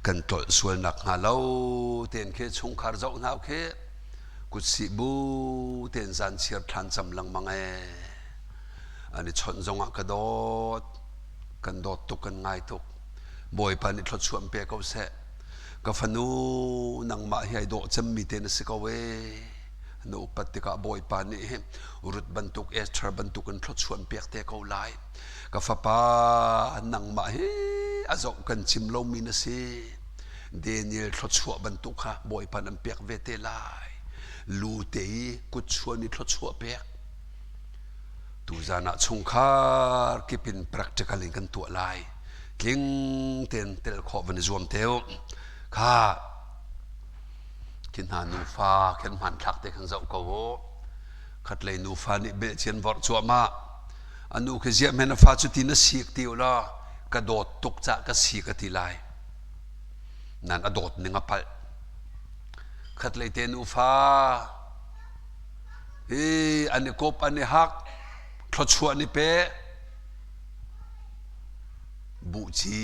กันต่อส่วนนักฮาโลเตียนเคชงคาร์เจ้าหน้าเคกุศิบูเตียนจันเชียร์ทันจำลังมังเออันนี้ชนจงกระโดดกันโดดตุกกันง่ายตุกบ่อยปานิทศชวนเปียกเอาเสะกฟนูนังมาให้โดดจำมีเตนสิกเวนูปฏิกาบ่อยปานิรุดบรรทุกเอสทราบรรทุกกันทศชวนเปียกเตะเขาไล่กฟปานังมาให้อาจจะกันชิมลมมินสิเดนิเอลทศชวนบรรทุกค่ะบ่อยปานันเปียกเวเตไลลูเตยกุศชวนนิทศชวนเปียกตูจานะชงคาร์กิเป็น practical กันตัวลายกิงเต็นเตลขอวันจวมเทวข้ากินหานูฟ้าเข็นมันทักเตขังเจ้าเกวขัดเลยนูฟ้านี่เบเชียนวอร์จวมาอันนูคือเจียมเห็นฟ้าจุดที่น่าสิกติวละ กระโดดตุกจะกระสีกระติลายนั่นอโดดหนึ่งปัลขัดเลยเตนูฟ้าอันนี้กบอันนี้ฮักทดชวนนี่เป๊ะบุจี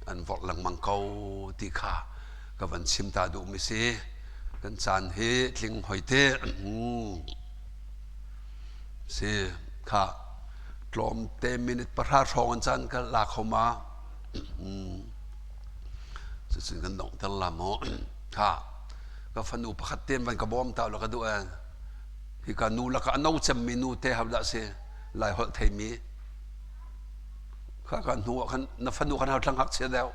อันวอดหลังมังเกาตีขากับวันชิมตาดูมิเสกันจานเฮลิงหอยเตะเสค่ะกลมเตมินิตประทาทองจันก็ลากเข้ามาซึ่งกันดองตลาดมอค่ะก็ฟันูประคัดเต็มวันกระบอมตาแล้วก็ดูเองที่การนูแล้วก็น้องจำเมนูเตะหับละเสลายหดไทยมีข้ากันหัวขันนับฟันูขันหัดทั้งหักเสียแล้ว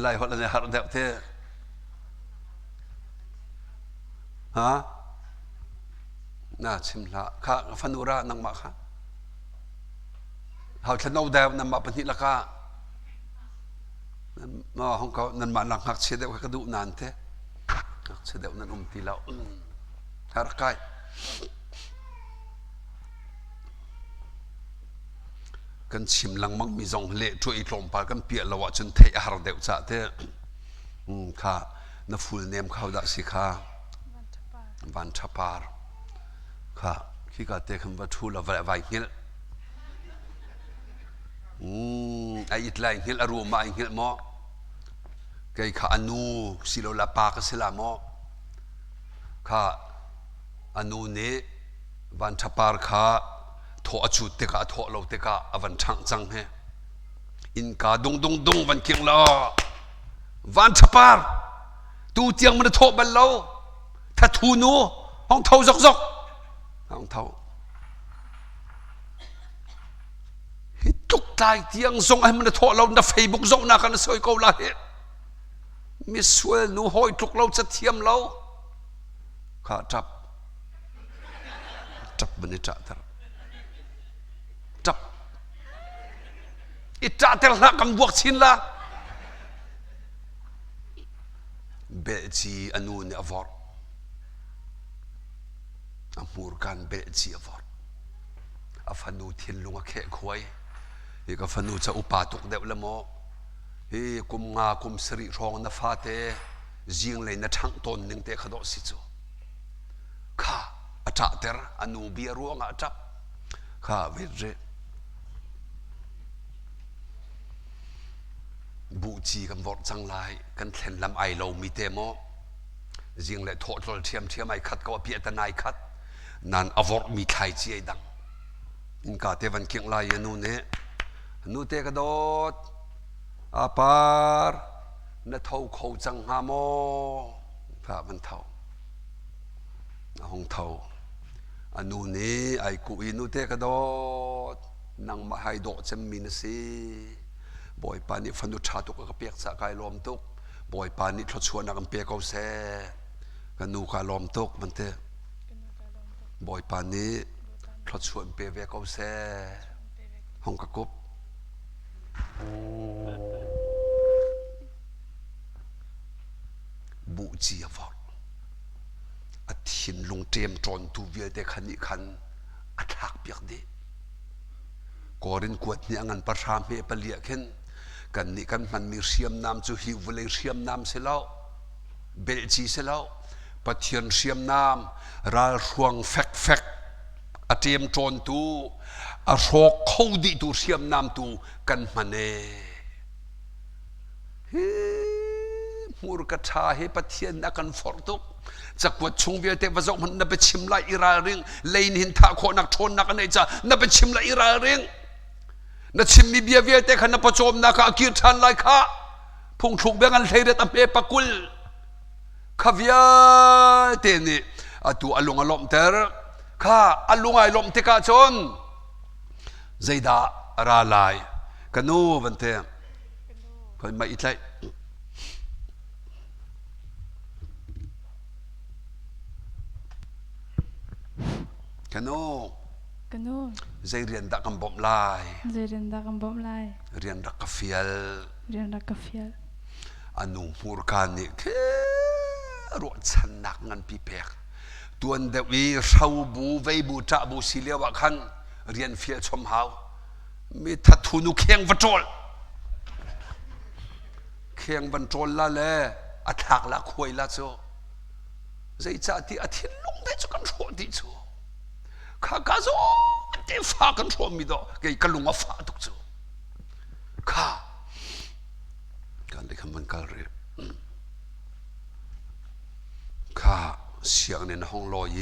ลายหดอะไรหักเดียวเตะฮะน่าชิมละข้าฟันูระนังมาค่ะเขาฉันเอาเดียวนำมาเป็นที่ละค่ะมาห้องเขานั่นมาหลังหักเสียเดียวก็ดูนานเตะหักเสียเดียวนั่นตีแล้วฮาร์กายกันชิมหลังมังมีจงเละช่วยกลมปากันเปียละวะจนเทะฮาร์เดียวจะเตะค่ะนับฟูลเนมเขาดักสิค่ะวันทัปาร์ค่ะขี้กาเตะคำว่าทูละไว้เงี้ยไอ้อิตไลเงี้ยอารมณ์มาเงี้ยมอไก่ขาอนูสิโลลาปากสิลามอค่ะอนูนี้วันทัปาร์ค่ะโถอจุดเตกะโถเราเตกะอวันช่างจังเฮอินกาดงวันเกียงละวันทัปาร์ตูเตียงมันโถบันเราถ้าทูนูห้องเท่าซอกห้องเท่าฮิตุกตายเตียงส่งให้มันโถเราในเฟซบุ๊กส่งนักกันสวยกูละเฮมิสเวลนูหอยทุกเราจะเทียมเราข้าจับบันนี้จับจับอิจฉาเตลกำบวกชินละเบจีอนูเนอฟอร์อมูร์กันเบจีอฟอร์อฟันูทินลุงเขะควยอีกฟันูจะอุปาตุกเดวละโมกุมงากุมสริรองนฟาเตจิงเลยนทั้งตนหนึ่งเตะขดสิจูข้าอาจารย์เตอร์อนูเบียรัวงอาจับข้าวิเรบุจีกันวอดจังไรกันเห็นลำไอเรามีเตมอจิงเลยโทษเทียมไอคัดก็ว่าเพียรนายคัดนั่นอวอดมีใครเจียดังอินกาเทวันเคียงลายนูเนนูเตกระโดดอาปาร์นเท่าเขาจังหามอพระมันเท่าห้องเท่าอนูนี้ไอกูอินูเตกระโดดนังมาให้โดดจะมีนสิบ่อยปานิฟันดุชาตุกกระเปียกสะกายลมตุกบ่อยปานิทศชวนนักเปียกเอาแซ่กันนูกาลมตุกมันเตบ่อยปานิทศชวนเปียกเอาแซ่ห้องกระกบบุจีอวอดอธินลงเตรียมจนตูเวียเด็กขันอีขันอัฐากเปียกดีก่อรินกวดเนี่ยงันประชามเฮปเลียขึ้นกันนี่กันมันมีเสียมน้ำจูฮิวเลยเสียมน้ำเสแล้วเบลจีเสแล้วปะเทียนเสียมน้ำราช่วงแฟกอเตรียมจนตูอโศกเข้าดีตูเสียมน้ำตูกันมันเอมูรกชาเฮปะเทียนนักกันฟอร์ตุกจากวัดชงเวียเตวะจงมันนับไปชิมไลอิราริงเลนหินท่าโคนักชนนักในจ้านับไปชิมไลอิราริงนับชิมมีเบียเวียเตขันนับประจมนักอากิรชันไลข้าพงถูกเบียงันเลยเดตัมเปปะกุลขวิยเตนี่อตัวอลงอลมเตอร์ข้าอลงไอลมเตกาชนใจดาราลายกันนูวันเตคอยมาอิตไลกันนูใจเรียนดักกำบอมลายเรียนดักกาเฟียลอนุมูรกานิเครวดชนักงันปีเปกตัวเดวีชาวบูเวบูจ่าบูซิเลียวะขันเรียนเฟียชมหาว มีทัดทุนุเคียงวันโจลเคียงวันโจลละเลยอัฐากละควยละโจใจจ่าที่อาทิตย์ลงได้จุกันโชดิโจข้ากาโจที่ฟ้ากันโชมิดอเกี่ยกันลงว่าฟ้าตุกโจข้าการเด็กมันการเรียนข้าเสียงในห้องลอย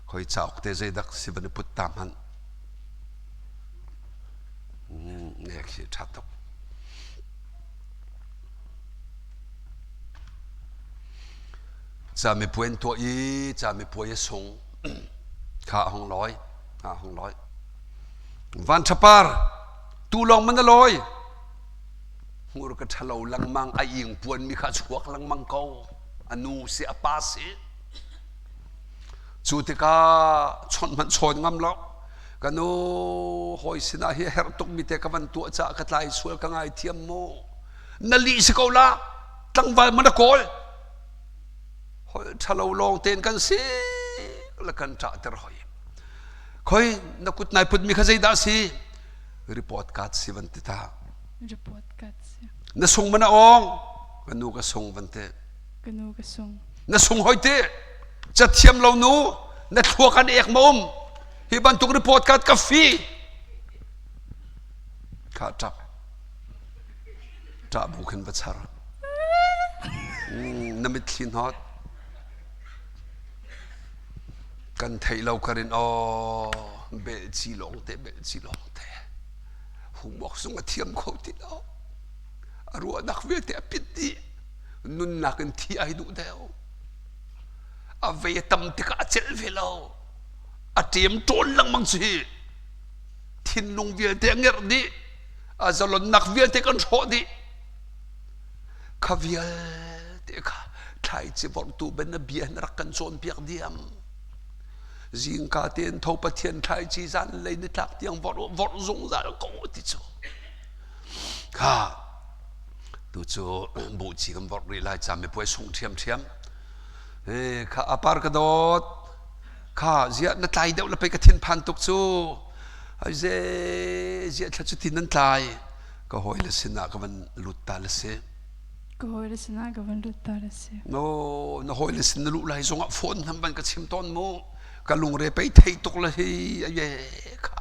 คอยจ่าเตะใจดักสิบันพุทธตามหันเนี่ยคือชัดตกจะมีพูนตัวอีจะมีพูนส่งข้าห้องลอยวันชัปาร์ตูลองมันลอยงูรกทะเลาลังมังไอยิงพูนมีข้าชวกลังมังเกาอนุเสียปาสิจุดที่ข้าชนมันชนงำล็อกกันโอ้หอยสินะเฮร์ตุกมีแต่กับวันตัวจะกระไลสวยกังไอเทียมโมนั่นลิสกอละตั้งวันมันโกลหอยทะเลาลองเต้นกันสิแล้วกันจ่าเตอร์หอยคอยนักกุดนายพุทธมีข้าใจได้สิรีพอร์ตกัดสิวันติตานั่นส่งมันองกันนูก็ส่งวันเตนั่นส่งหอยเตจะเทียมเราหนูนั่นทัวกันเอกมุมฮิบันตุกรีพอร์ตกัดกาแฟข้าจับบุคคลบัชาร์น้ำมิตรลินฮอตกันไทยเรากันอ๋อเบลจีลงเตหุ่มบอกส่งมาเทียมเขาติดอ๋อรัวนักเวทปิดดีนุ่นนักที่ไอ้ดูเดียวอาเวทตั้มติกาเจลเวลาอาเทียมโจรลังมังสีทินลงเวทเงี้ยดีอาจะหล่นนักเวทกันโชดีข้าเวทเด็กไทยจะบอกตัวเป็นนับเบียนรักกันโซนเพียงเดียมจิงกาเตียนทบเทียนไทยจีซันเลยนิทักเตียงวอดซงซาลกูติโจข้าตัวโจบุจิกันวอดรีไลจำไม่ป่วยส่งเทียมข้าอาปาร์กระโดดข้าเจียนัดไล่เดี๋ยวเราไปกระทินพันตุกโจเจียทัชตินันไล่ก็หอยละสินะก็มันลุตตาละเสโน่หอยละสินะลุไลส่งฝนทำบันกระชิมต้นโมกะลุงเรไปไทยตกเลยไอ้เย่ค่ะ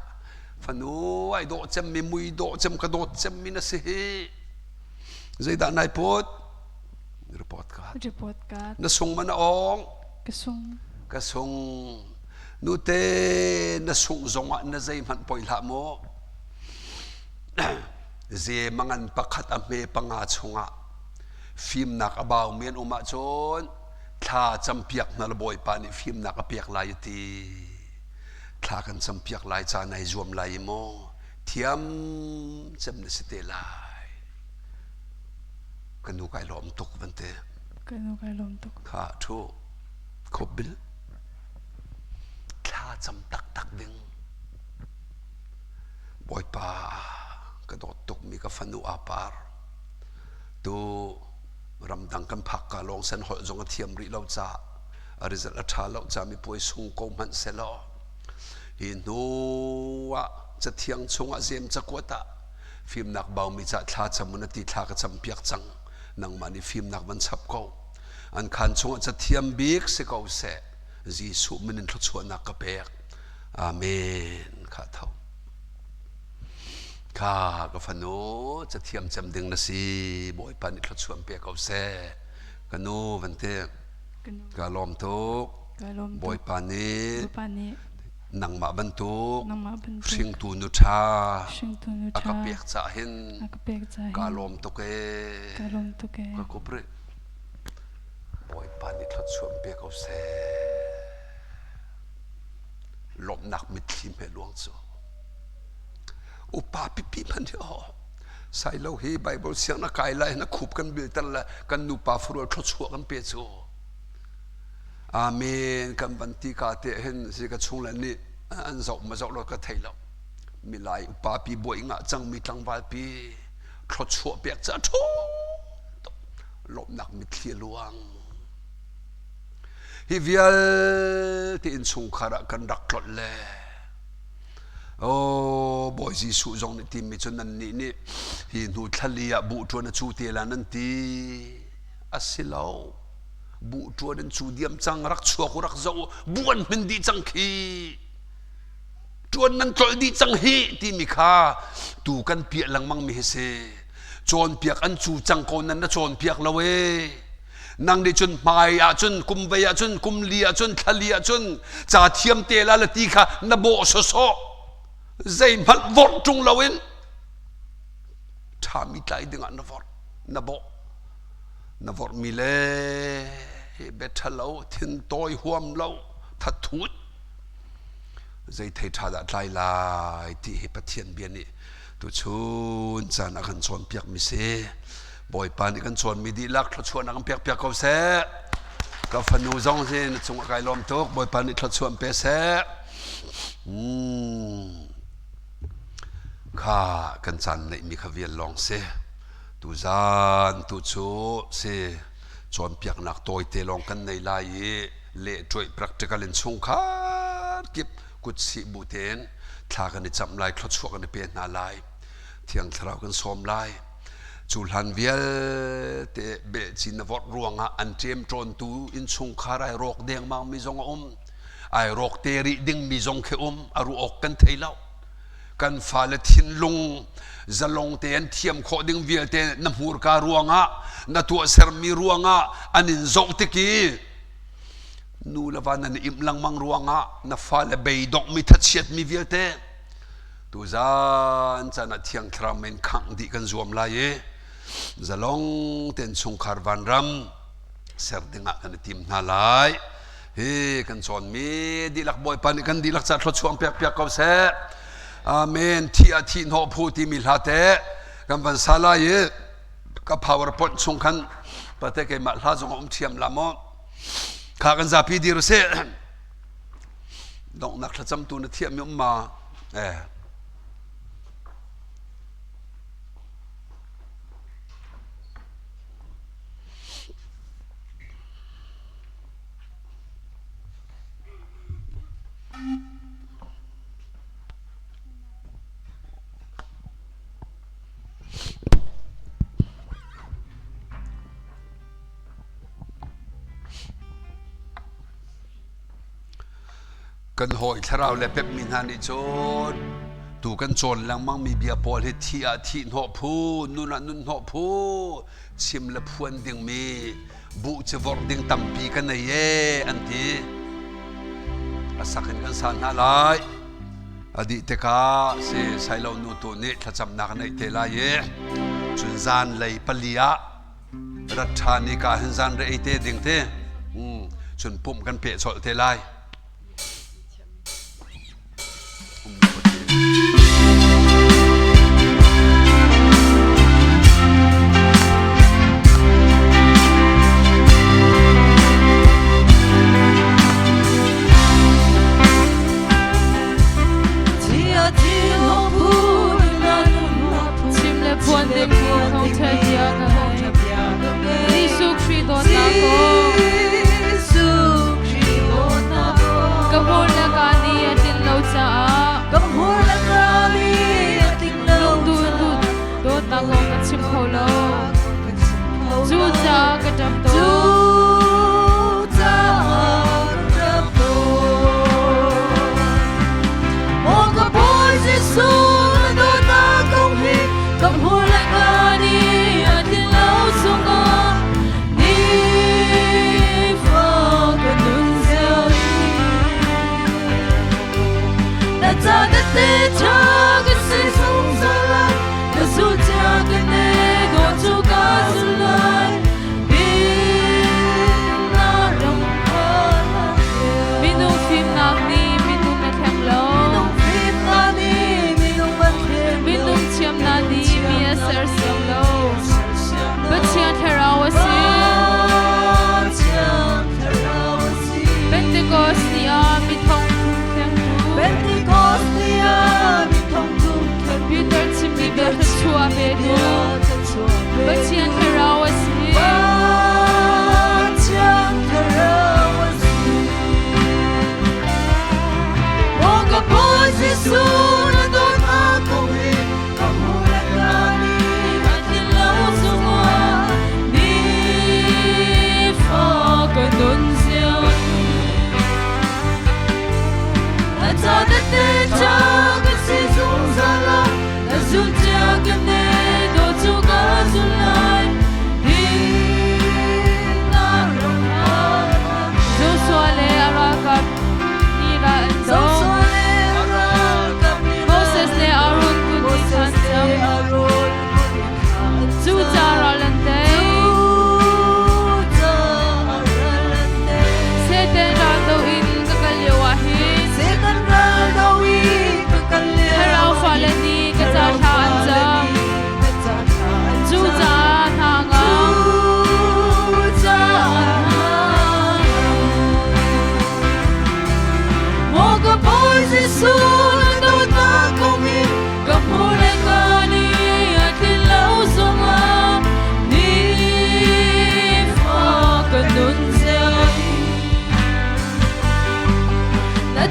ฟันโอ้ไอ้โดดจำมีมุยโดดจำกระโดดจำมีนะสิใจด่านนายพูดรีพอร์ตการน่ะส่งมันองกระส่งนูเตน่ะส่งส่งอ่ะน่ะใจมันปล่อยละโมเจมังันปักขัดอเมปังอาชงอ่ะฟิล์มหนักบ่าวเมียนอุมาโจนถ้าจำเปียกนั่นบ่อยปานี่ฟิล์มนักเปียกลายตีถ้ากันจำเปียกลายจานในรวมลายโมเทียมจำในสเตลายกันนูไก่ล้อมตกวันเตข้าทูขบบิลถ้าจำตักดึงบ่อยปากระโดดตกมีกับฟันูอาปาร์ตัวรำดังกันพักกะลองเส้นหอยจงเทียมริเราจ่าอริจัลชาเราจ่ามีป่วยส่งกงมันเสลอหินูว่าจะเทียงชงอาเซียมจะกวดะฟิล์มนักเบามีจ่าท่าจำมันติท่ากระจำเปียกจังนังมันนี่ฟิล์มนักมันชับเขาอันขันชงจะเทียมบิ๊กสิเขาเสะจีสุมันนั่นทุกส่วนนักกระเปียกอาเมนข้าเท่าข้าก็ฟันโนจะเทียมจำดึงนะสิบ่อยปานิทรชวนเปียกเอาเสกันโนวันเตกาลอมทุกบ่อยปานินังมาบรรทุกสิงตูนุชาอากาเปียกจ่าหินกาลอมทุกก็คุปริบ่อยปานิทรชวนเปียกเอาเสลมหนักมิดทิมให้หลวงโซอุปาปิมันเดียวใส่เราเฮไบเบิลเสียงนักไก่ไล่นักขุบกันเบียดละกันนูปาฟรัวทศวกันเปียโซอาเมนกันบันทีกาเตเห็นสิกระชงแล้วนี่อันเจ้ามาเจ้าเราก็ไทยแล้วมีลายอุปาปีบวยงะจังมีตั้งวาลปีทศวเปียกจะทุลมหนักมิดเทียลวงฮิวิลที่อินสุงคาระกันรักหลดเลย โอ้บอยจีสุจงนี่ทีมิจนนั่นนี่หินูทะเลบุตรนั้นชูเตลานันตีอาศิลาวบุตรนั้นชูเดียมจังรักชัวกุรักเจ้าบวนมันดีจังขีจวนนั้นตรดีจังฮีที่มีค่าตูกันเปียหลังมังมีเสจวนเปียกอันชูจังคนนั้นนะจวนเปียกละเวนังได้จนไปจนกุมเวียจนกุมเลียจนทะเลจนจ่าเทียมเตลาละตีค่ะนโบโซโซใจมันวอดจงละเวนถ้ามีใจดึงอันนวอดนโบนวอดมีเล่เบทเลาทินต้อยห่วมเลาทัดทุดใจไทยชาดใจลายที่เหตุเทียนเบียนี่ตัวชุนจานอาการชวนเปียกมิเสบอยปานี่กันชวนมีดีลักชวนอาการเปียกเขาเสกับฟันูจงเซนจงไกลลมตกบอยปานี่ชวนเปเสข้ากันจันในมีขวินลองเสตุจานตุชูเสชวนเปียกนักตัวเตลองกันในลายเละช่วย practical in ชงข้ากิบกุศลบุเทนทากันในจำลายคลอดชั่วกันในเปียนาลายเที่ยงทราวกันสมลายจูหันเวียเตเบจินวอดรวงอันเจมตรนตูอินชงข้าไรรอกเดียงมังมีจงไอรอกเตริดิงมีจงเขอารุอกกันเทยเล่ากันฟ้าเลทินลุงจะลงเตียนเทียมโคดิงเวียเตนำหูรการวงนัตัวเสรมีรวงอันนินจงติกีนูละวันนั้นอิมลังมังรวงนัฟ้าเลเบยดอกมีทัดเชียดมีเวียเตตัวจานจะนัดเทียงทรามันขังดีกันรวมลายจะลงเตียนชงคาร์วันรัมเสรดึงกันทีมนาลายเฮ้กันสอนมีดีลักบอยปันกันดีลักจัดรถช่วงเปียกเขาเสอาเมนที่อาทิตย์หอบพูดที่มีลาเตะกันวันสาลายกับ PowerPoint ส่งกันประเทศเกมาลาจงเทียมละมอข้ากันจะพิดีรุเสดองนักจำตัวนักเทียมยมมากันหอยทราวและเป็บมินฮันอิจนตูกันโจนลังมังมีเบียปอลให้ที่อาทิตย์หอบพูนุนนุนหอบพูชิมละพวนดิ่งมีบุจะวอร์ดิ่งตั้มปีกันในเย่อันที่อาศักกันสันอะไรอดีตกาเสใช้เรานูตัวนี้ถ้าจำนักในเทลายจุนซานเลยปลียรัฐานิกาหินซานเรย์เตดิ่งเตจุนปุ่มกันเปะสดเทลายJesus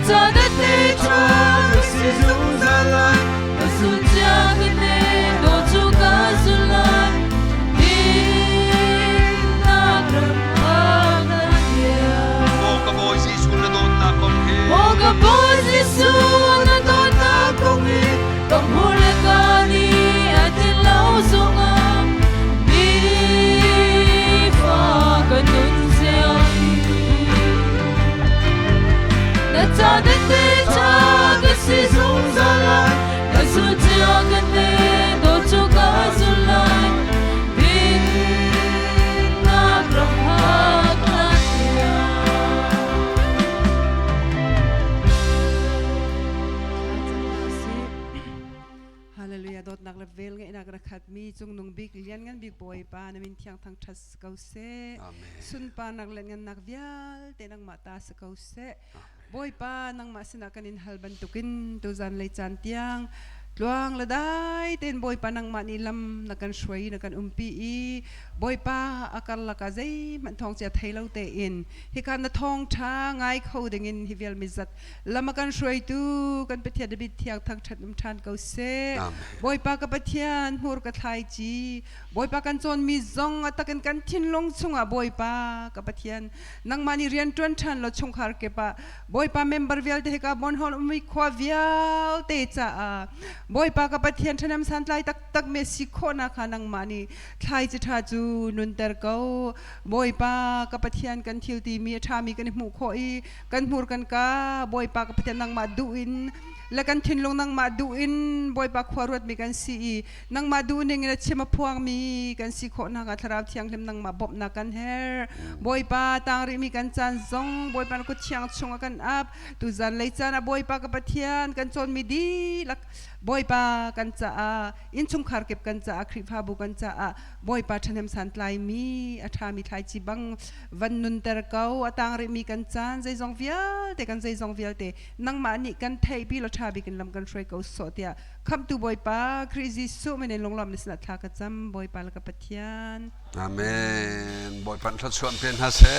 zarhte-ni kasi zaanlei kasutjagane dojuka zulai piaknak Moga boy si sulla donna con che Moga posisu na dona kongi Kamulekani atin lausunga Bifa kanun siyangi Na zarhte-ni kasi zaanlei kasutjagane dojuka zulai piaknak Hallelujah dot nak level ngai nak rakat mi chung nung big lian ngan big boy pa na min thiang thang thas kau se sun pa nak len ngan nak vial te nang mata sa kau se boy pa nang ma sina kanin halban tukin tu zaanlei chan tiang luang ladai ten boy pa nang ma nilam nakan shwai nakan umpi i boy pa akal laka zai man thong cha thailo te in hi kan na thong tha ngai kho dingin hi vial mizat lamakan shwai tu kan petia de bit thiak thak that than kau se boy pa ka pathian hur ka thlai chi boy pa kan chon mi zong atakan kan thin long chunga boy pa ka pathian nang mani rian twan than lo chung khar ke pa boy pa member vial te ka bon hol mi khwa vial te cha boy pa ka pathian thanam san tlai tak tak me si khona khanang mani thlai chi tha chu nun ter ko boy pa ka pathian kan thil ti mi tha mi kan mu kho i kan mur kan ka boy pa ka pathian nang ma du in la kan thin long nang ma du in boy pa khwarut mi kan si i nang ma du ning na chema phuang mi kan si kho na ka tharap thiang lem nang ma bop na kan her boy pa tang ri mi kan chan zong boy pa ko thiang chung kan ap tu zaanlei chan a boy pa ka pathian kan chon mi di lak boy pa kan cha in chung khar kep kan cha Khrihfabu kan cha boy pa thanem san tlai mi atha mi thai chi bang van nun ter kau atang ri mi kan chan zai zong vial te kan zai zong vial te nang ma ni kan thei pi lo tha bi kan lam kan throi kau so tia kham tu boy pa krizi su menen longlam nisna tha ka cham boy pa la ka pathian Amen boy pan thot chuan pen ha se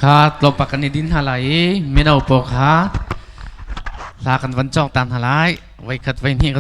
Khat lo pakan idin halai menau pok ha lakan vancok tan halai vai khat vai ni